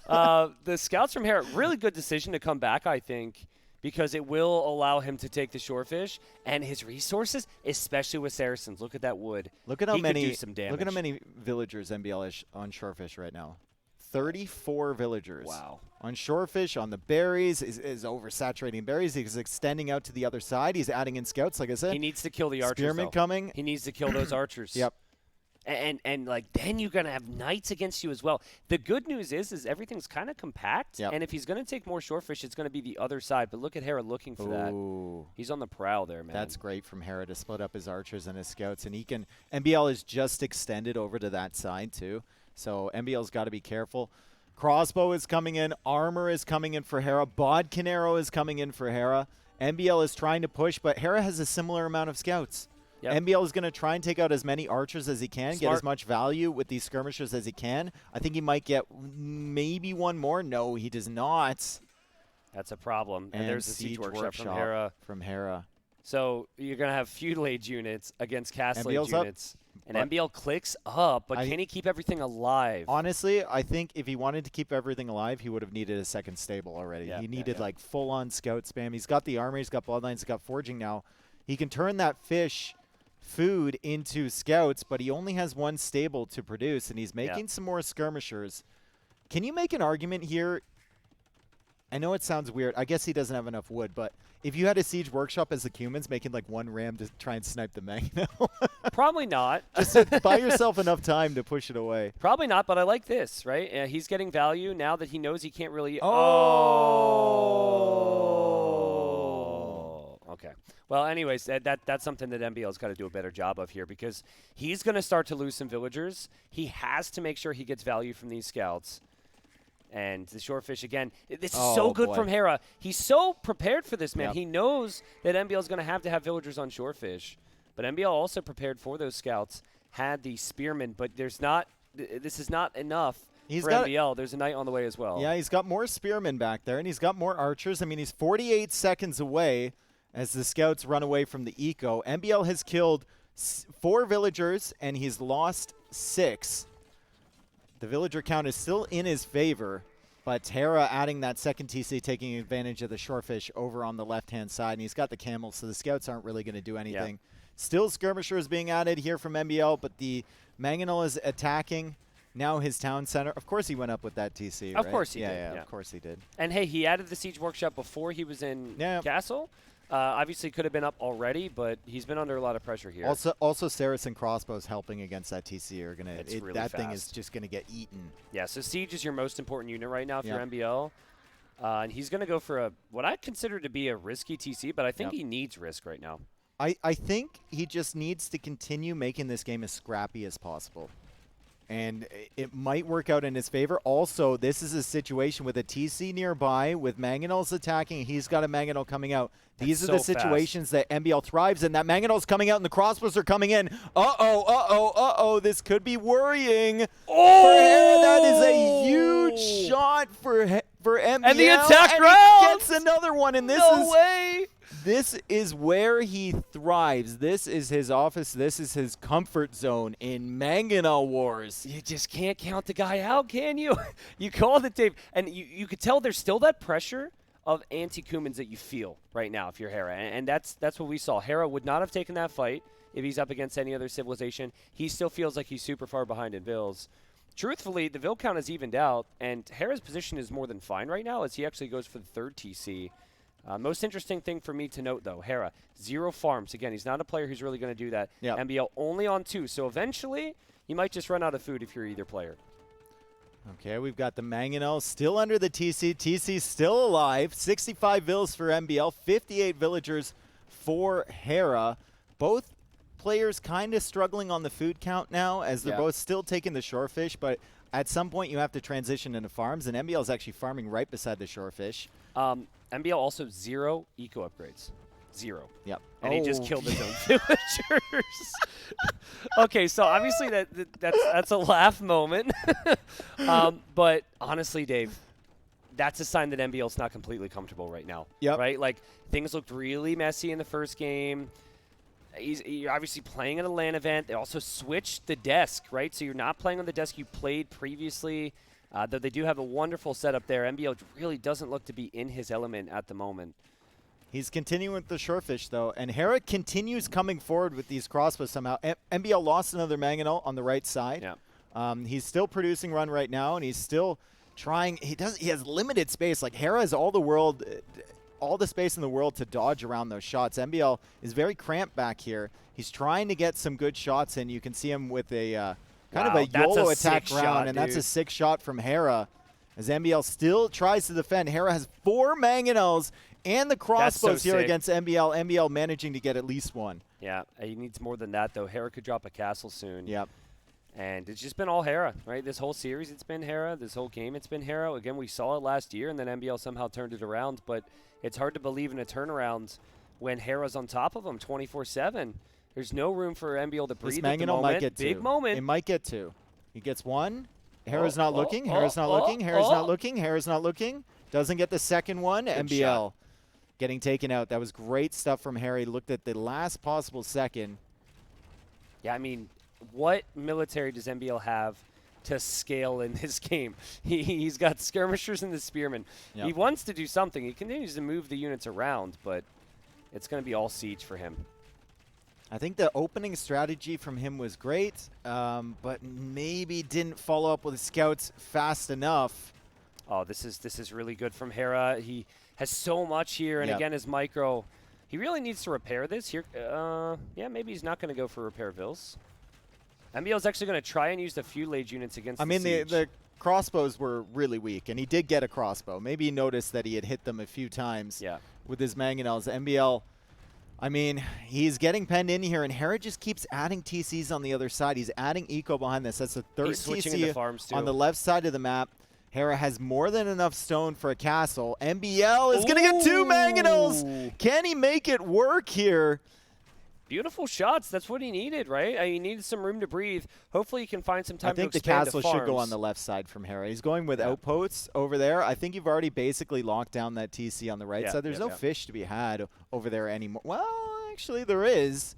S1: The scouts from Hera, really good decision to come back, I think, because it will allow him to take the shorefish and his resources, especially with Saracens. Look at that wood.
S2: Look at how
S1: He
S2: many.
S1: could do some damage.
S2: Look at how many villagers MBL is on Shorefish right now. 34 villagers.
S1: Wow.
S2: On Shorefish, on the berries, is oversaturating berries. He's extending out to the other side. He's adding in scouts, like I said.
S1: He needs to kill the archers.
S2: Spearman
S1: though.
S2: coming.
S1: He needs to kill those archers.
S2: Yep.
S1: And like then you're gonna have knights against you as well. The good news is everything's kind of compact.
S2: Yep.
S1: And if he's gonna take more shorefish, it's gonna be the other side. But look at Hera looking for that.
S2: Ooh.
S1: He's on the prowl there, man.
S2: That's great from Hera to split up his archers and his scouts. And he can. MBL is just extended over to that side, too. So MBL's got to be careful. Crossbow is coming in. Armor is coming in for Hera. Bodkin arrow is coming in for Hera. MBL is trying to push, but Hera has a similar amount of scouts.
S1: Yep.
S2: MBL is going to try and take out as many archers as he can, get
S1: Smart.
S2: as much value with these skirmishers as he can. I think he might get maybe one more. No, he does not.
S1: That's a problem. And there's the siege workshop from Hera. So you're going to have feudal age units against castle age
S2: MBL's up,
S1: units. And MBL clicks up, but can he keep everything alive?
S2: Honestly, I think if he wanted to keep everything alive, he would have needed a second stable already.
S1: Yeah,
S2: he needed
S1: yeah.
S2: like full-on scout spam. He's got the armor, he's got bloodlines, he's got forging now. He can turn that fish food into scouts, but he only has one stable to produce, and he's making some more skirmishers. Can you make an argument here? I know it sounds weird. I guess he doesn't have enough wood, but if you had a siege workshop as the humans making like one ram to try and snipe the Magno,
S1: Probably not.
S2: just buy yourself enough time to push it away.
S1: Probably not, but I like this, right? He's getting value now that he knows he can't really...
S2: Oh!
S1: Okay. Well, anyways, that's something that MBL's got to do a better job of here because he's going to start to lose some villagers. He has to make sure he gets value from these scouts. And the shorefish, again, this is so good from Hera. He's so prepared for this, man.
S2: Yep.
S1: He knows that MBL is going to have villagers on shorefish. But MBL also prepared for those scouts, had the spearmen, but this is not enough for MBL. There's a knight on the way as well.
S2: Yeah, he's got more spearmen back there, and he's got more archers. I mean, he's 48 seconds away as the scouts run away from the eco. MBL has killed 4 villagers, and he's lost 6. The villager count is still in his favor, but Hera adding that second TC, taking advantage of the shorefish over on the left-hand side, and he's got the camels, so the scouts aren't really going to do anything.
S1: Yeah.
S2: Still skirmishers being added here from MBL, but the Mangonel is attacking now his town center. Of course he went up with that TC,
S1: Of
S2: right?
S1: course he did.
S2: Yeah,
S1: Yeah,
S2: of course he did.
S1: And, hey, he added the siege workshop before he was in Castle. Obviously could have been up already, but he's been under a lot of pressure here.
S2: Also Saracen crossbows helping against that TC are gonna.
S1: Really
S2: that thing
S1: fast.
S2: is just gonna get eaten.
S1: Yeah, so siege is your most important unit right now if you're MBL. And he's going to go for what I consider to be a risky TC, but I think he needs risk right now.
S2: I think he just needs to continue making this game as scrappy as possible. And it might work out in his favor. Also, this is a situation with a TC nearby, with Mangonel's attacking. He's got a Mangonel coming out. These are the situations that MBL thrives in. That Mangonel's coming out and the crossbows are coming in. Uh-oh. This could be worrying. Oh! That is a huge shot for MBL.
S1: And the attack
S2: and
S1: round!
S2: He gets another one. And this is where he thrives. This is his office. This is his comfort zone in Mangonel Wars.
S1: You just can't count the guy out, can you? You called it, Dave. And you could tell there's still that pressure of anti-Kumans that you feel right now if you're Hera. And that's what we saw. Hera would not have taken that fight if he's up against any other civilization. He still feels like he's super far behind in Vills. Truthfully, the Vill count has evened out, and Hera's position is more than fine right now as he actually goes for the third TC. Most interesting thing for me to note, though, Hera, 0 farms. Again, he's not a player who's really going to do that.
S2: Yep.
S1: MBL only on 2, so eventually you might just run out of food if you're either player.
S2: Okay, we've got the Mangonel still under the TC. TC still alive. 65 Vills for MBL, 58 villagers for Hera. Both players kind of struggling on the food count now as they're both still taking the shorefish, but at some point you have to transition into farms, and MBL is actually farming right beside the shorefish.
S1: MBL also 0 eco upgrades. 0.
S2: Yep.
S1: And he just killed his own villagers. Okay, so obviously that's a laugh moment. But honestly, Dave, that's a sign that MBL's not completely comfortable right now.
S2: Yep.
S1: Right? Like, things looked really messy in the first game. You're obviously playing at a LAN event. They also switched the desk, right? So you're not playing on the desk you played previously. Though they do have a wonderful setup there. MBL really doesn't look to be in his element at the moment.
S2: He's continuing with the shorefish, though, and Hera continues coming forward with these crossbows somehow. MBL lost another Mangonel on the right side.
S1: Yeah.
S2: He's still producing run right now, and he's still trying. He has limited space. Like, Hera has all the space in the world to dodge around those shots. MBL is very cramped back here. He's trying to get some good shots in. You can see him with a kind of a YOLO attack round, and that's a 6 shot from Hera. As MBL still tries to defend. Hera has 4 Mangonels and the crossbows here against MBL. MBL managing to get at least 1.
S1: Yeah, he needs more than that, though. Hera could drop a castle soon.
S2: Yep.
S1: And it's just been all Hera, right? This whole series, it's been Hera. This whole game, it's been Hera. Again, we saw it last year, and then MBL somehow turned it around. But it's hard to believe in a turnaround when Hera's on top of him 24/7. There's no room for MBL to breathe at the moment.
S2: Might get
S1: Big
S2: 2.
S1: moment.
S2: It might get 2. He gets 1. Hera's not looking. Hera's not looking. Hera's not looking. Hera's not looking. Doesn't get the second one.
S1: Good
S2: MBL
S1: shot.
S2: Getting taken out. That was great stuff from Hera. He looked at the last possible second.
S1: Yeah, I mean, what military does MBL have to scale in this game? He's got skirmishers and the spearmen.
S2: Yep.
S1: He wants to do something. He continues to move the units around, but it's going to be all siege for him.
S2: I think the opening strategy from him was great, but maybe didn't follow up with scouts fast enough.
S1: Oh, this is really good from Hera. He has so much here, and again, his micro, he really needs to repair this here. Yeah, maybe he's not going to go for repair Vills. MBL's actually going to try and use the Fulage units against the siege.
S2: The crossbows were really weak, and he did get a crossbow. Maybe he noticed that he had hit them a few times with his Mangonels. MBL, I mean, he's getting penned in here, and Hera just keeps adding TCs on the other side. He's adding eco behind this. That's the third TC on the left side of the map. Hera has more than enough stone for a castle. MBL is going to get 2 Mangonels. Can he make it work here?
S1: Beautiful shots. That's what he needed, right? He needed some room to breathe. Hopefully he can find some time to expand
S2: I think the castle should go on the left side from Hera. He's going with outposts over there. I think you've already basically locked down that TC on the right side. There's no fish to be had over there anymore. Well, actually there is.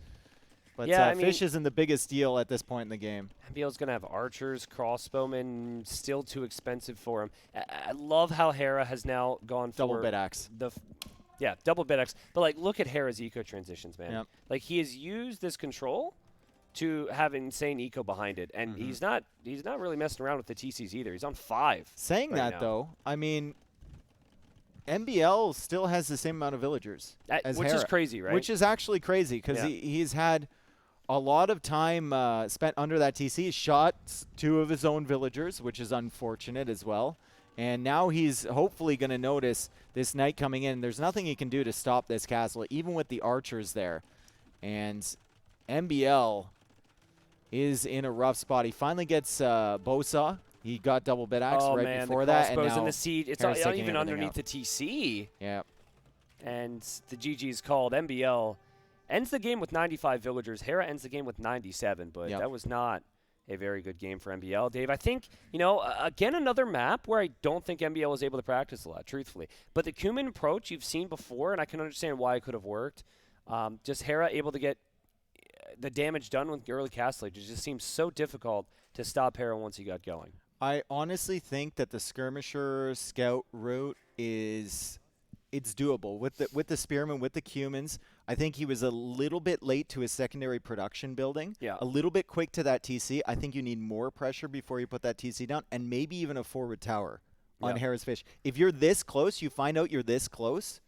S2: But fish isn't the biggest deal at this point in the game.
S1: MBL's going to have archers, crossbowmen, still too expensive for him. I love how Hera has now gone for
S2: double bit axe.
S1: Yeah, double bit X. But, like, look at Hera's eco transitions, man.
S2: Yep.
S1: Like, he has used this control to have insane eco behind it. And he's not really messing around with the TCs either. He's on 5.
S2: Saying that, though, I mean, MBL still has the same amount of villagers as
S1: which
S2: Hera,
S1: is crazy, right?
S2: Which is actually crazy because he's had a lot of time spent under that TC. He shot 2 of his own villagers, which is unfortunate as well. And now he's hopefully going to notice this knight coming in. There's nothing he can do to stop this castle, even with the archers there. And MBL is in a rough spot. He finally gets Bosa. He got double bid axe right before that. And
S1: crossbows
S2: now
S1: in the seat. It's
S2: Hera's
S1: not
S2: taking
S1: even
S2: everything
S1: underneath
S2: out.
S1: the TC.
S2: Yeah.
S1: And the GG is called. MBL ends the game with 95 villagers. Hera ends the game with 97, but that was not a very good game for MBL. Dave, I think, again, another map where I don't think MBL was able to practice a lot, truthfully. But the Cumin approach you've seen before, and I can understand why it could have worked. Just Hera able to get the damage done with early castle age. It just seems so difficult to stop Hera once he got going.
S2: I honestly think that the skirmisher scout route it's doable with the spearmen, with the Cumins. I think he was a little bit late to his secondary production building.
S1: Yeah.
S2: A little bit quick to that TC. I think you need more pressure before you put that TC down, and maybe even a forward tower on Hera's fish. If you're this close, you find out you're this close,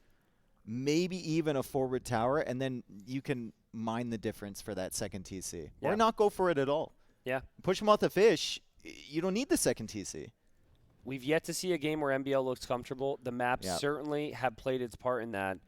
S2: maybe even a forward tower, and then you can mine the difference for that second TC.
S1: Yeah.
S2: Or not go for it at all.
S1: Yeah.
S2: Push him off the fish. You don't need the second TC.
S1: We've yet to see a game where MBL looks comfortable. The maps certainly have played its part in that.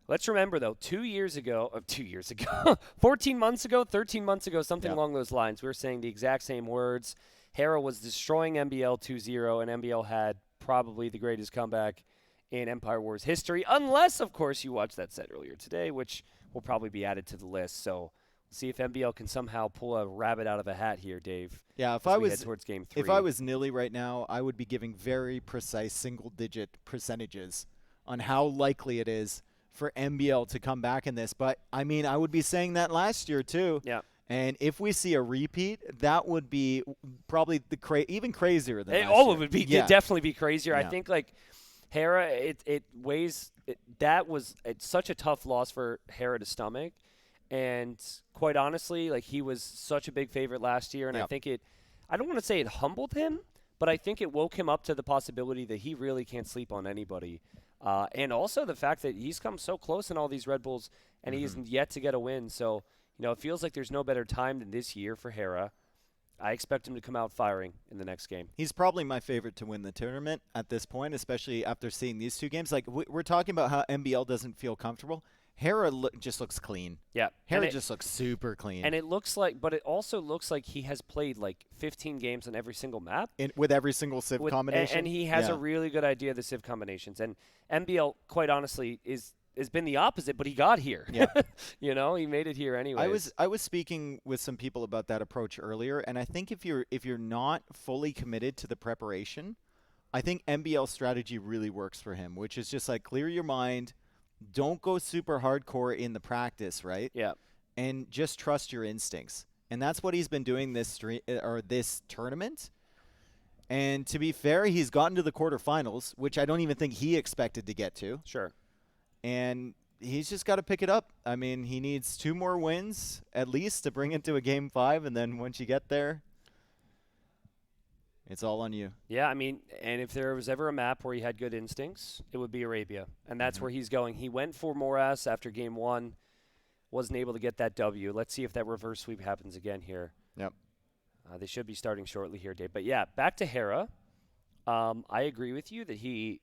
S1: Let's remember, though, 14 months ago, 13 months ago, something along those lines, we were saying the exact same words. Hera was destroying MBL 2-0, and MBL had probably the greatest comeback in Empire Wars history, unless, of course, you watched that set earlier today, which will probably be added to the list. So see if MBL can somehow pull a rabbit out of a hat here, Dave.
S2: Yeah, if
S1: head towards game 3.
S2: If I was Nilly right now, I would be giving very precise single-digit percentages on how likely it is for MBL to come back in this. But I mean, I would be saying that last year too.
S1: Yeah.
S2: And if we see a repeat, that would be probably even crazier than last
S1: year.
S2: It
S1: would be it'd definitely be crazier. I think like Hera, it's such a tough loss for Hera to stomach. And quite honestly, like he was such a big favorite last year, and I think I don't want to say it humbled him, but I think it woke him up to the possibility that he really can't sleep on anybody. And also the fact that he's come so close in all these Red Bulls, and he's yet to get a win. So, it feels like there's no better time than this year for Hera. I expect him to come out firing in the next game.
S2: He's probably my favorite to win the tournament at this point, especially after seeing these two games. Like, we're talking about how MBL doesn't feel comfortable. Hera just looks clean. Yeah. Hera just looks super clean.
S1: And it also looks like he has played like 15 games on every single map.
S2: With every single Civ combination.
S1: And he has a really good idea of the Civ combinations. And MBL, quite honestly, has been the opposite, but he got here. Yeah. He made it here anyway.
S2: I was speaking with some people about that approach earlier, and I think if you're not fully committed to the preparation, I think MBL strategy really works for him, which is just like clear your mind. Don't go super hardcore in the practice, right? Yeah. And just trust your instincts. And that's what he's been doing this tournament. And to be fair, he's gotten to the quarterfinals, which I don't even think he expected to get to.
S1: Sure.
S2: And he's just got to pick it up. I mean, he needs 2 more wins at least to bring it to a game 5, and then once you get there, it's all on you.
S1: Yeah, I mean, and if there was ever a map where he had good instincts, it would be Arabia. And that's where he's going. He went for Morass after game 1, wasn't able to get that W. Let's see if that reverse sweep happens again here.
S2: Yep.
S1: They should be starting shortly here, Dave. But, yeah, back to Hera. I agree with you that he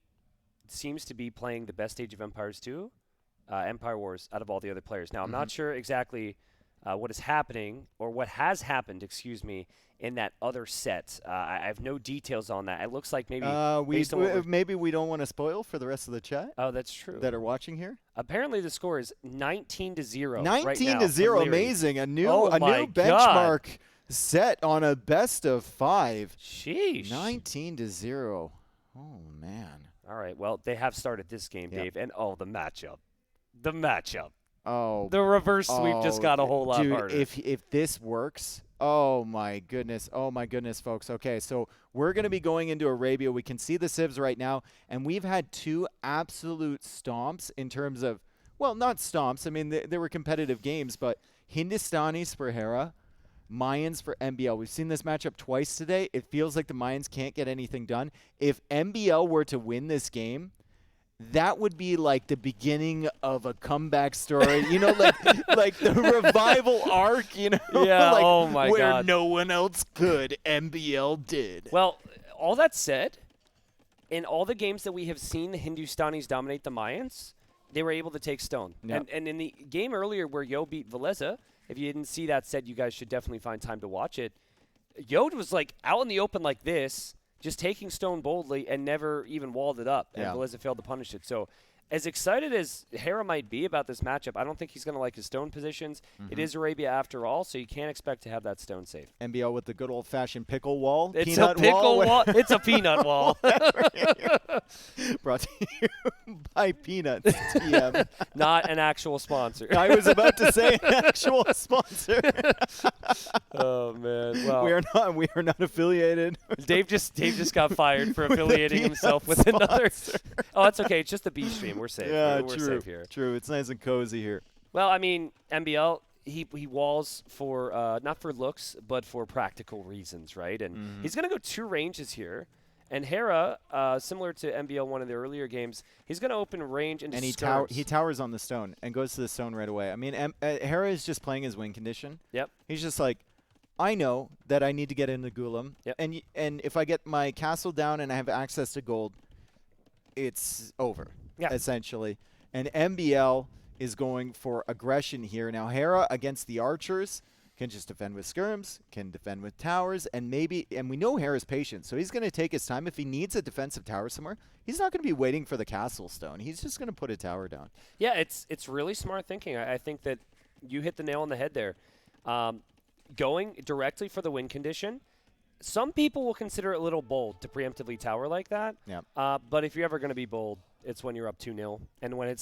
S1: seems to be playing the best Age of Empires 2, Empire Wars, out of all the other players. Now, I'm not sure exactly what is happening, or what has happened, in that other set. I have no details on that. It looks like maybe
S2: maybe we don't want to spoil for the rest of the chat.
S1: Oh, that's true.
S2: That are watching here.
S1: Apparently, the score is 19-0.
S2: 19-0, amazing. A new benchmark set on a best of 5.
S1: Sheesh.
S2: 19-0. Oh man.
S1: All right. Well, they have started this game, Dave, and the matchup.
S2: Oh,
S1: the reverse sweep just got a whole lot harder.
S2: If this works, oh my goodness, folks. Okay, so we're going to be going into Arabia. We can see the Civs right now, and we've had 2 absolute stomps in terms of, well, not stomps. I mean, they were competitive games, but Hindustanis for Hera, Mayans for MBL. We've seen this matchup twice today. It feels like the Mayans can't get anything done. If MBL were to win this game, that would be like the beginning of a comeback story, like the revival arc,
S1: Yeah,
S2: like
S1: where
S2: no one else could, MBL did.
S1: Well, all that said, in all the games that we have seen the Hindustanis dominate the Mayans, they were able to take stone.
S2: Yep.
S1: And in the game earlier where Yo beat Veleza, if you didn't see that set, you guys should definitely find time to watch it. Yo was like out in the open like this, just taking stone boldly and never even walled it up. And Veleza failed to punish it. So as excited as Hera might be about this matchup, I don't think he's going to like his stone positions. It is Arabia after all, so you can't expect to have that stone safe.
S2: MBL with the good old-fashioned pickle wall.
S1: It's
S2: peanut
S1: a pickle
S2: wall.
S1: It's a peanut wall.
S2: Brought to you by Peanuts. TM.
S1: Not an actual sponsor.
S2: I was about to say an actual sponsor.
S1: Oh man! Well,
S2: we are not affiliated.
S1: Dave just got fired for affiliating himself with another. Oh, that's okay. It's just the B stream. We're safe.
S2: Yeah,
S1: we're
S2: true.
S1: safe here.
S2: True. It's nice and cozy here.
S1: Well, I mean, MBL, he walls for not for looks, but for practical reasons, right? And he's going to go 2 ranges here. And Hera, similar to MBL one of the earlier games, he's going to open range into
S2: And he towers on the stone and goes to the stone right away. I mean, Hera is just playing his win condition.
S1: Yep.
S2: He's just like, I know that I need to get into Gulam.
S1: Yep.
S2: And if I get my castle down and I have access to gold, it's over, essentially. And MBL is going for aggression here. Now, Hera against the archers can just defend with skirms, can defend with towers, and we know Hera's patient, so he's going to take his time. If he needs a defensive tower somewhere, he's not going to be waiting for the castle stone. He's just going to put a tower down.
S1: Yeah, it's really smart thinking. I think that you hit the nail on the head there. Going directly for the win condition, some people will consider it a little bold to preemptively tower like that.
S2: Yep.
S1: But if you're ever going to be bold, it's when you're up 2-0. And when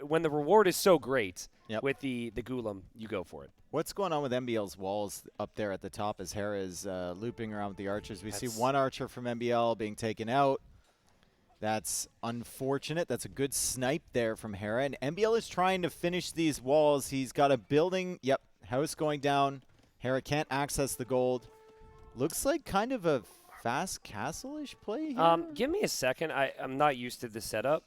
S1: when the reward is so great with the Gulam, you go for it.
S2: What's going on with MBL's walls up there at the top as Hera is looping around with the archers? We see one archer from MBL being taken out. That's unfortunate. That's a good snipe there from Hera. And MBL is trying to finish these walls. He's got a building. Yep, house going down. Hera can't access the gold. Looks like kind of a fast castle-ish play here.
S1: Give me a second. I'm not used to the setup.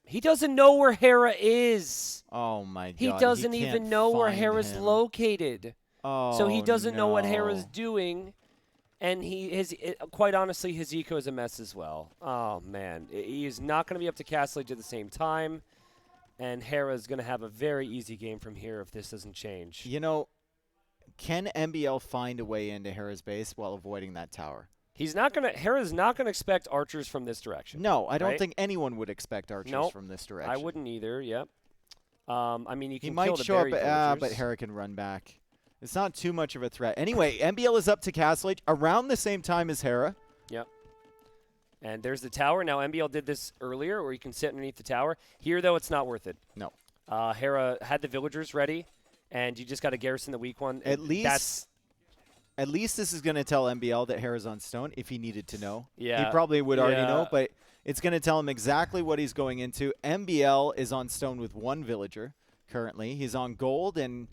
S1: He doesn't know where Hera is.
S2: Oh, my God.
S1: He doesn't even know where Hera's
S2: him.
S1: located.
S2: Oh,
S1: so he doesn't know what
S2: no.
S1: Hera's doing. And quite honestly, his eco is a mess as well. Oh, man. He is not going to be up to Castle Age at the same time. And Hera's going to have a very easy game from here if this doesn't change.
S2: You know, can MBL find a way into Hera's base while avoiding that tower?
S1: Hera's not going to expect archers from this direction.
S2: No, I don't think anyone would expect archers from this direction.
S1: I wouldn't either, yep. I mean, you can
S2: He might
S1: kill the
S2: show up,
S1: berry
S2: but Hera can run back. It's not too much of a threat. Anyway, MBL is up to Castle Age around the same time as Hera.
S1: Yep. And there's the tower. Now, MBL did this earlier where you can sit underneath the tower. Here, though, it's not worth it.
S2: No.
S1: Hera had the villagers ready, and you just got to garrison the weak one.
S2: At least this is going to tell MBL that Hera's on stone if he needed to know.
S1: Yeah.
S2: He probably would already know, but it's going to tell him exactly what he's going into. MBL is on stone with 1 villager currently. He's on gold, and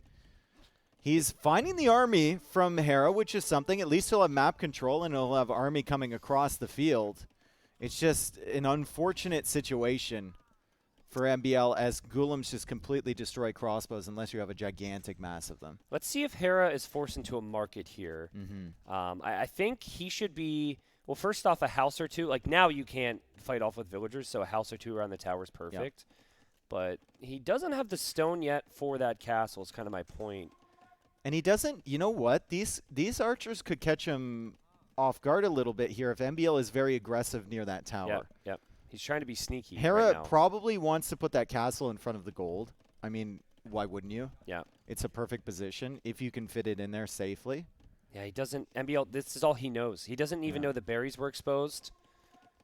S2: he's finding the army from Hera, which is something. At least he'll have map control, and he'll have army coming across the field. It's just an unfortunate situation for MBL as Gulams just completely destroy crossbows unless you have a gigantic mass of them.
S1: Let's see if Hera is forced into a market here. I think he should be, well, first off, a house or 2. Like, now you can't fight off with villagers, so a house or 2 around the tower is perfect. Yep. But he doesn't have the stone yet for that castle is kind of my point.
S2: And he doesn't, you know what? These archers could catch him off guard a little bit here if MBL is very aggressive near that tower.
S1: Yep. He's trying to be sneaky.
S2: Hera
S1: right now.
S2: probably wants to put that castle in front of the gold. I mean, why wouldn't you?
S1: Yeah.
S2: It's a perfect position if you can fit it in there safely.
S1: Yeah, he doesn't. MBL, this is all he knows. He doesn't even know the berries were exposed.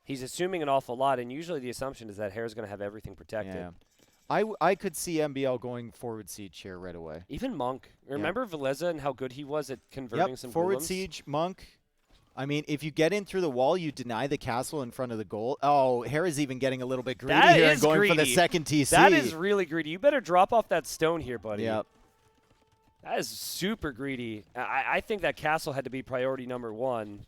S1: He's assuming an awful lot, and usually the assumption is that Hera's going to have everything protected.
S2: Yeah. I could see MBL going forward siege here right away.
S1: Even Monk. Remember Veleza and how good he was at converting some
S2: forward
S1: Gulams?
S2: siege, Monk. I mean, if you get in through the wall, you deny the castle in front of the goal. Oh, Hera's even getting a little bit greedy here and going for the second TC.
S1: That is really greedy. You better drop off that stone here, buddy.
S2: Yep.
S1: That is super greedy. I think that castle had to be priority number 1.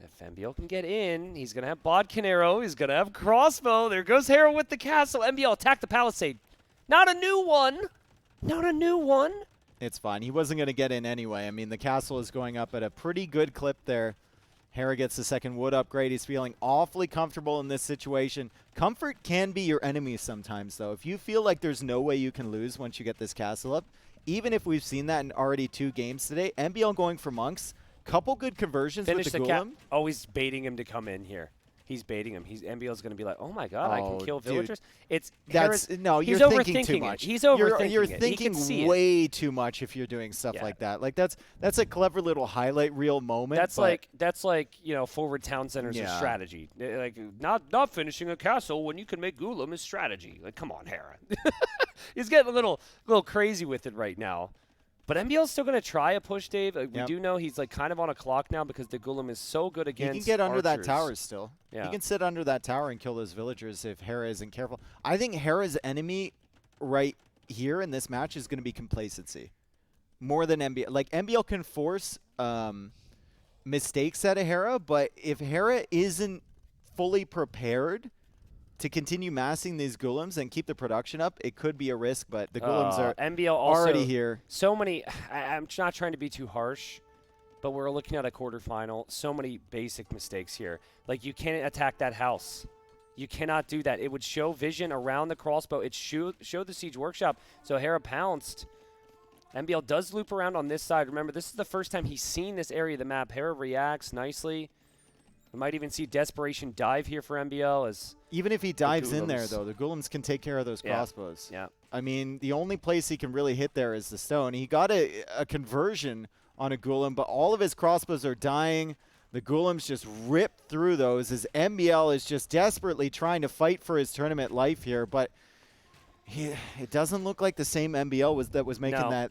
S1: If MBL can get in, he's going to have Bodkin arrow. He's going to have crossbow. There goes Hera with the castle. MBL attack the palisade. Not a new one. Not a new one.
S2: It's fine. He wasn't going to get in anyway. I mean, the castle is going up at a pretty good clip there. Hera gets the second wood upgrade. He's feeling awfully comfortable in this situation. Comfort can be your enemy sometimes, though. If you feel like there's no way you can lose once you get this castle up, even if we've seen that in already 2 games today, MBL going for monks, couple good conversions
S1: Finish
S2: with the
S1: the
S2: golem.
S1: Always baiting him to come in here. He's baiting him. MBL's going to be like, oh my god, I can kill villagers.
S2: Dude.
S1: It's
S2: No,
S1: he's
S2: you're
S1: overthinking
S2: thinking too much.
S1: He's overthinking
S2: you're
S1: it. He
S2: thinking
S1: can see
S2: way too much if you're doing stuff like that. Like that's a clever little highlight reel moment.
S1: That's like forward town centers of strategy. Like not finishing a castle when you can make Gulam is strategy. Like come on, Hera. He's getting a little crazy with it right now. But MBL's still going to try a push, Dave. We do know he's like kind of on a clock now because the Gulam is so good against
S2: He can get under that
S1: archers.
S2: tower still.
S1: Yeah.
S2: He can sit under that tower and kill those villagers if Hera isn't careful. I think Hera's enemy right here in this match is going to be complacency more than MBL. Like MBL can force mistakes out of Hera, but if Hera isn't fully prepared to continue massing these Gulams and keep the production up, it could be a risk, but the Gulams are
S1: MBL also
S2: already here.
S1: So many, I'm not trying to be too harsh, but we're looking at a quarterfinal. So many basic mistakes here. Like, you can't attack that house. You cannot do that. It would show vision around the crossbow. It showed the Siege Workshop, so Hera pounced. MBL does loop around on this side. Remember, this is the first time he's seen this area of the map. Hera reacts nicely. We might even see Desperation dive here for MBL. As
S2: even if he dives in there, though, the Gulams can take care of those crossbows.
S1: Yeah.
S2: I mean, the only place he can really hit there is the stone. He got a conversion on a Gulam, but all of his crossbows are dying. The Gulams just rip through those as MBL is just desperately trying to fight for his tournament life here, but it doesn't look like the same MBL that was making that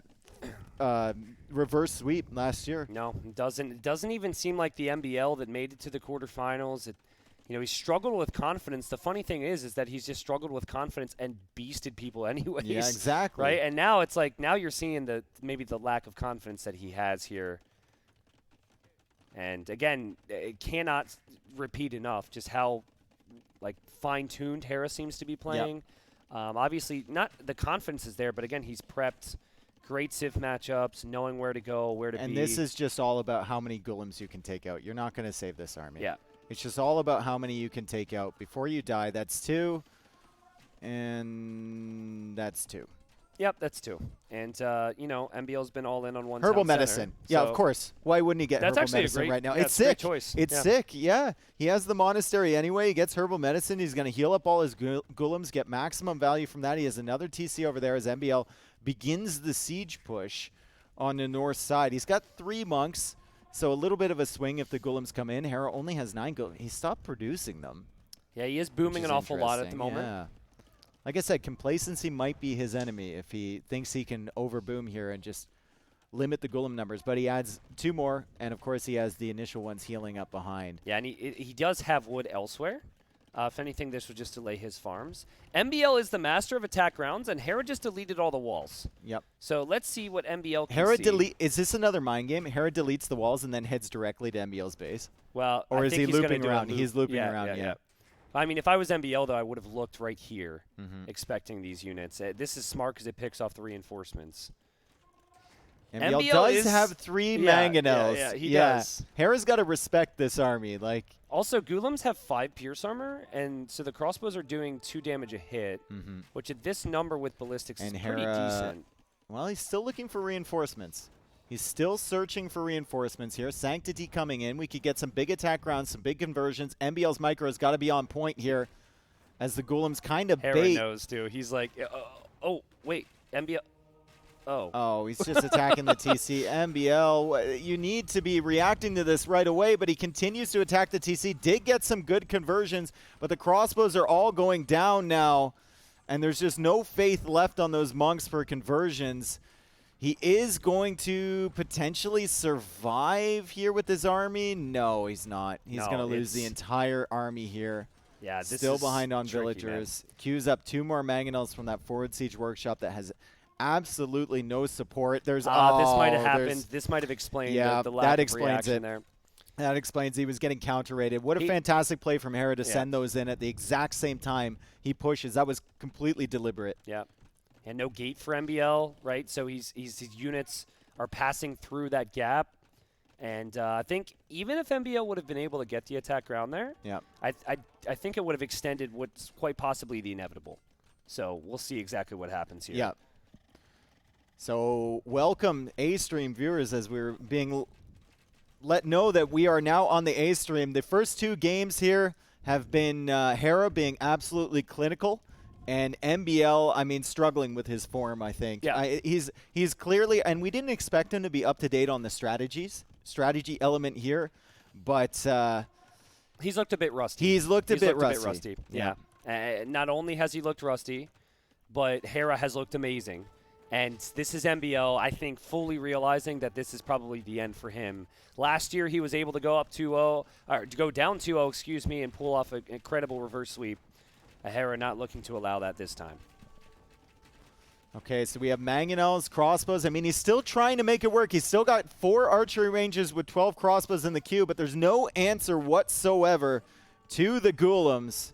S2: reverse sweep last year.
S1: No, it doesn't. It doesn't even seem like the MBL that made it to the quarterfinals. He struggled with confidence. The funny thing is that he's just struggled with confidence and beasted people anyways.
S2: Yeah, exactly.
S1: Right, and now it's like you're seeing maybe the lack of confidence that he has here. And again, it cannot repeat enough just how fine-tuned Hera seems to be playing. Yep. Obviously, not the confidence is there, but again, he's prepped. Great Civ matchups, knowing where to go, where to be.
S2: And this is just all about how many Gulams you can take out. You're not going to save this army.
S1: Yeah.
S2: It's just all about how many you can take out before you die. That's 2. And that's 2.
S1: Yep, that's 2. And, MBL's been all in on one
S2: Herbal
S1: town
S2: medicine.
S1: center,
S2: yeah,
S1: so
S2: of course. Why wouldn't he get
S1: that's
S2: herbal
S1: actually
S2: medicine
S1: a great,
S2: right now?
S1: Yeah,
S2: It's sick.
S1: Choice.
S2: It's sick, yeah. He has the monastery anyway. He gets herbal medicine. He's going to heal up all his Gulams, get maximum value from that. He has another TC over there as MBL begins the siege push on the north side. He's got 3 monks, so a little bit of a swing if the Gulams come in. Hera only has 9 Gulams. He stopped producing them.
S1: Yeah, he is booming an awful lot at the moment.
S2: Yeah. Like I said, complacency might be his enemy if he thinks he can overboom here and just limit the Gulam numbers. But he adds 2 more, and of course he has the initial ones healing up behind.
S1: Yeah, and he does have wood elsewhere. If anything, this would just delay his farms. MBL is the master of attack rounds, and Hera just deleted all the walls.
S2: Yep.
S1: So let's see what MBL can
S2: Hera
S1: see.
S2: Is this another mind game? Hera deletes the walls and then heads directly to MBL's base?
S1: Well,
S2: or
S1: I
S2: is
S1: think
S2: he
S1: he's
S2: looping
S1: do
S2: around? He's looping
S1: yeah,
S2: around, yeah.
S1: I mean, if I was MBL, though, I would have looked right here, expecting these units. This is smart because it picks off the reinforcements.
S2: MBL does have 3 mangonels.
S1: Yeah, he does.
S2: Hera's got to respect this army.
S1: Also, Gulams have 5 pierce armor, and so the crossbows are doing 2 damage a hit, which at this number with ballistics is pretty decent.
S2: Well, he's still looking for reinforcements. He's still searching for reinforcements here. Sanctity coming in. We could get some big attack rounds, some big conversions. MBL's micro has got to be on point here as the Gulams kind of
S1: Hera
S2: bait.
S1: knows, too. He's like, oh, wait, MBL.
S2: Oh, he's just attacking the TC. MBL, you need to be reacting to this right away, but he continues to attack the TC. Did get some good conversions, but the crossbows are all going down now, and there's just no faith left on those monks for conversions. He is going to potentially survive here with his army. No, he's not. He's going to lose the entire army here.
S1: Yeah, this
S2: still
S1: is
S2: behind on
S1: tricky,
S2: villagers. Queues up 2 more mangonels from that forward siege workshop that has absolutely no support. There's
S1: this might have happened. This might have explained the lack of reaction there.
S2: That explains he was getting counter-raided. What a fantastic play from Hera to send those in at the exact same time he pushes. That was completely deliberate.
S1: Yeah. And no gate for MBL, right? So his units are passing through that gap. And I think even if MBL would have been able to get the attack ground there,
S2: Yeah.
S1: I think it would have extended what's quite possibly the inevitable. So we'll see exactly what happens here.
S2: Yeah. So welcome A-Stream viewers as we're being let know that we are now on the A-Stream. The first 2 games here have been Hera being absolutely clinical and MBL, I mean, struggling with his form, I think.
S1: Yeah.
S2: He's clearly, and we didn't expect him to be up to date on the strategy element here, but
S1: he's looked a bit rusty.
S2: He's looked a bit rusty.
S1: Yeah. Not only has he looked rusty, but Hera has looked amazing. And this is MBL, I think, fully realizing that this is probably the end for him. Last year, he was able to go up 2-0, or to go down 2-0, excuse me, and pull off an incredible reverse sweep. Hera not looking to allow that this time.
S2: Okay, so we have mangonels, crossbows. I mean, he's still trying to make it work. He's still got 4 archery ranges with 12 crossbows in the queue, but there's no answer whatsoever to the Ghoulems.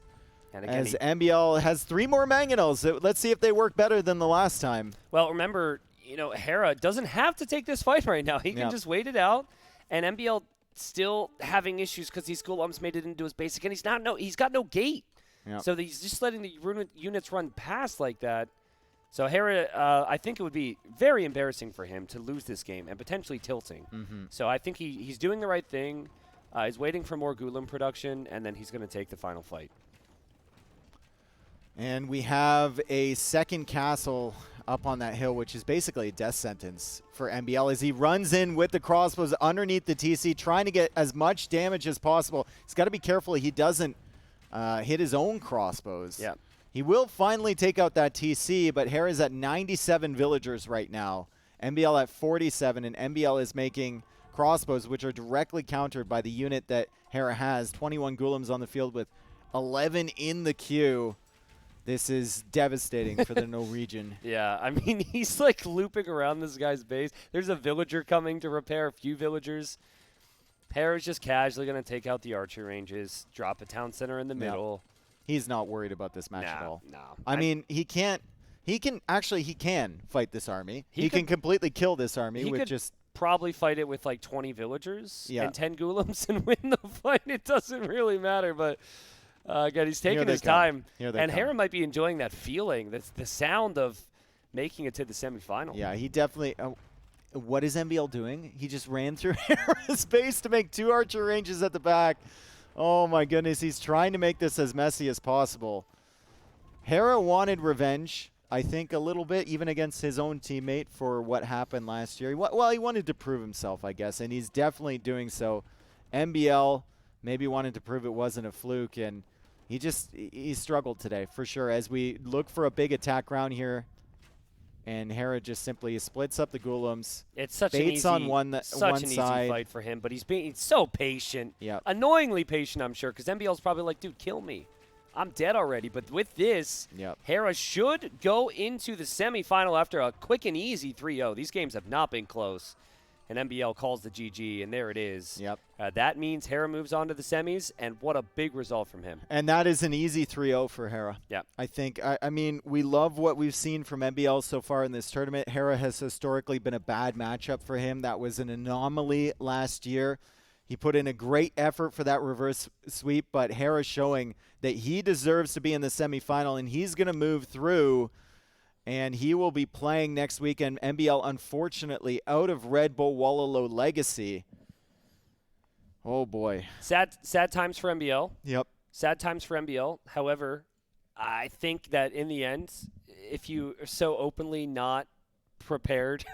S1: And again,
S2: as MBL has 3 more mangonels. Let's see if they work better than the last time.
S1: Well, remember, Hera doesn't have to take this fight right now. He can just wait it out. And MBL still having issues because these Ghoulems made it into his basic, and he's got no gate.
S2: Yep.
S1: So he's just letting the units run past like that. So Hera, I think it would be very embarrassing for him to lose this game and potentially tilting. So I think he's doing the right thing. He's waiting for more Ghoulam production, and then he's going to take the final fight.
S2: And we have a second castle up on that hill, which is basically a death sentence for MBL as he runs in with the crossbows underneath the TC, trying to get as much damage as possible. He's got to be careful he doesn't hit his own crossbows.
S1: Yeah.
S2: He will finally take out that TC, but Hera's at 97 villagers right now. MBL at 47, and MBL is making crossbows, which are directly countered by the unit that Hera has. 21 Ghoulems on the field with 11 in the queue. This is devastating for the Norwegian.
S1: Yeah, I mean, he's like looping around this guy's base. There's a villager coming to repair a few villagers. Hera's just casually going to take out the archer ranges, drop a town center in the middle.
S2: He's not worried about this match at all.
S1: No.
S2: I mean, he can fight this army. He can completely kill this army with just
S1: probably fight it with like 20 villagers and 10 Ghoulems and win the fight. It doesn't really matter, but again, he's taking his time. And Hera might be enjoying that feeling, the sound of making it to the semifinal.
S2: Yeah, he definitely what is MBL doing? He just ran through Hera's base to make 2 archer ranges at the back. Oh my goodness, he's trying to make this as messy as possible. Hera wanted revenge, I think, a little bit, even against his own teammate for what happened last year. Well, he wanted to prove himself, I guess, and he's definitely doing so. MBL maybe wanted to prove it wasn't a fluke, and he struggled today, for sure, as we look for a big attack round here. And Hera just simply splits up the Ghoulems.
S1: It's such an easy,
S2: on one
S1: easy fight for him, but he's being so patient.
S2: Yep.
S1: Annoyingly patient, I'm sure, because MBL's probably like, dude, kill me. I'm dead already. But with this, Hera should go into the semifinal after a quick and easy 3-0. These games have not been close. And MBL calls the GG, and there it is.
S2: Yep.
S1: That means Hera moves on to the semis, and what a big result from him.
S2: And that is an easy 3-0 for Hera.
S1: Yeah.
S2: I think, I mean, we love what we've seen from MBL so far in this tournament. Hera has historically been a bad matchup for him. That was an anomaly last year. He put in a great effort for that reverse sweep, but Hera showing that he deserves to be in the semifinal, and he's going to move through. And he will be playing next weekend. MBL, unfortunately, out of Red Bull Wololo Legacy. Oh, boy.
S1: Sad times for MBL.
S2: Yep.
S1: Sad times for MBL. However, I think that in the end, if you are so openly not prepared,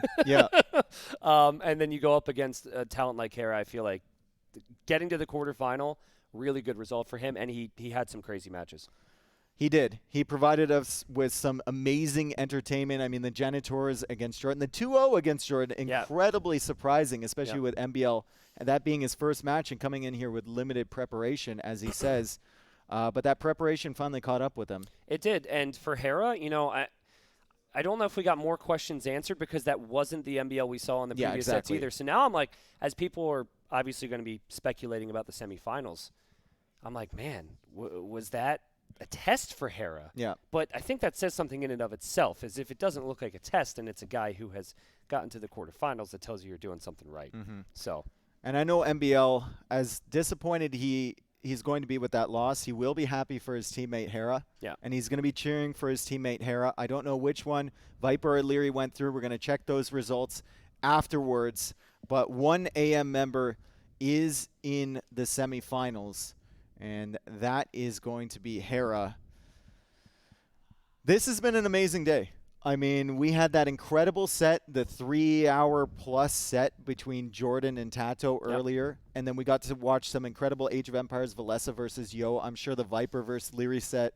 S1: and then you go up against a talent like Hera, I feel like getting to the quarterfinal, really good result for him, and he had some crazy matches.
S2: He did. He provided us with some amazing entertainment. I mean, the Janitors against Jordan, the 2-0 against Jordan, incredibly surprising, especially with MBL, and that being his first match and coming in here with limited preparation, as he says. But that preparation finally caught up with him.
S1: It did. And for Hera, I don't know if we got more questions answered because that wasn't the MBL we saw in the previous sets either. So now I'm like, as people are obviously going to be speculating about the semifinals, I'm like, man, was that a test for Hera?
S2: Yeah.
S1: But I think that says something in and of itself, as if it doesn't look like a test and it's a guy who has gotten to the quarterfinals, that tells you you're doing something right. So.
S2: And I know MBL, as disappointed he's going to be with that loss, he will be happy for his teammate Hera.
S1: Yeah.
S2: And he's going to be cheering for his teammate Hera. I don't know which one Viper or Leary went through. We're going to check those results afterwards. But one AM member is in the semifinals, and that is going to be Hera. This has been an amazing day. I mean, we had that incredible set, the 3-hour-plus set between Jordan and Tato earlier, and then we got to watch some incredible Age of Empires, Valessa versus Yo. I'm sure the Viper versus Leary set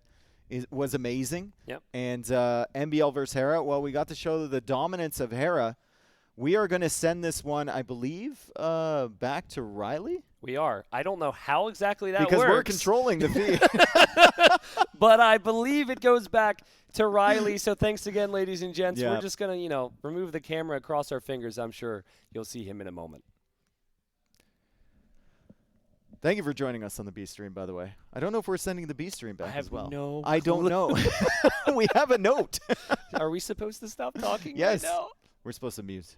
S2: was amazing.
S1: Yep.
S2: And MBL versus Hera, well, we got to show the dominance of Hera. We are going to send this one, I believe, back to Riley.
S1: We are. I don't know how exactly that works.
S2: Because we're controlling the feed.
S1: But I believe it goes back to Riley. So thanks again, ladies and gents.
S2: Yeah.
S1: We're just going to, remove the camera, across our fingers. I'm sure you'll see him in a moment.
S2: Thank you for joining us on the B stream, by the way. I don't know if we're sending the B stream back as well.
S1: I
S2: don't know. We have a note.
S1: Are we supposed to stop talking
S2: Yes.
S1: right now?
S2: We're supposed to mute.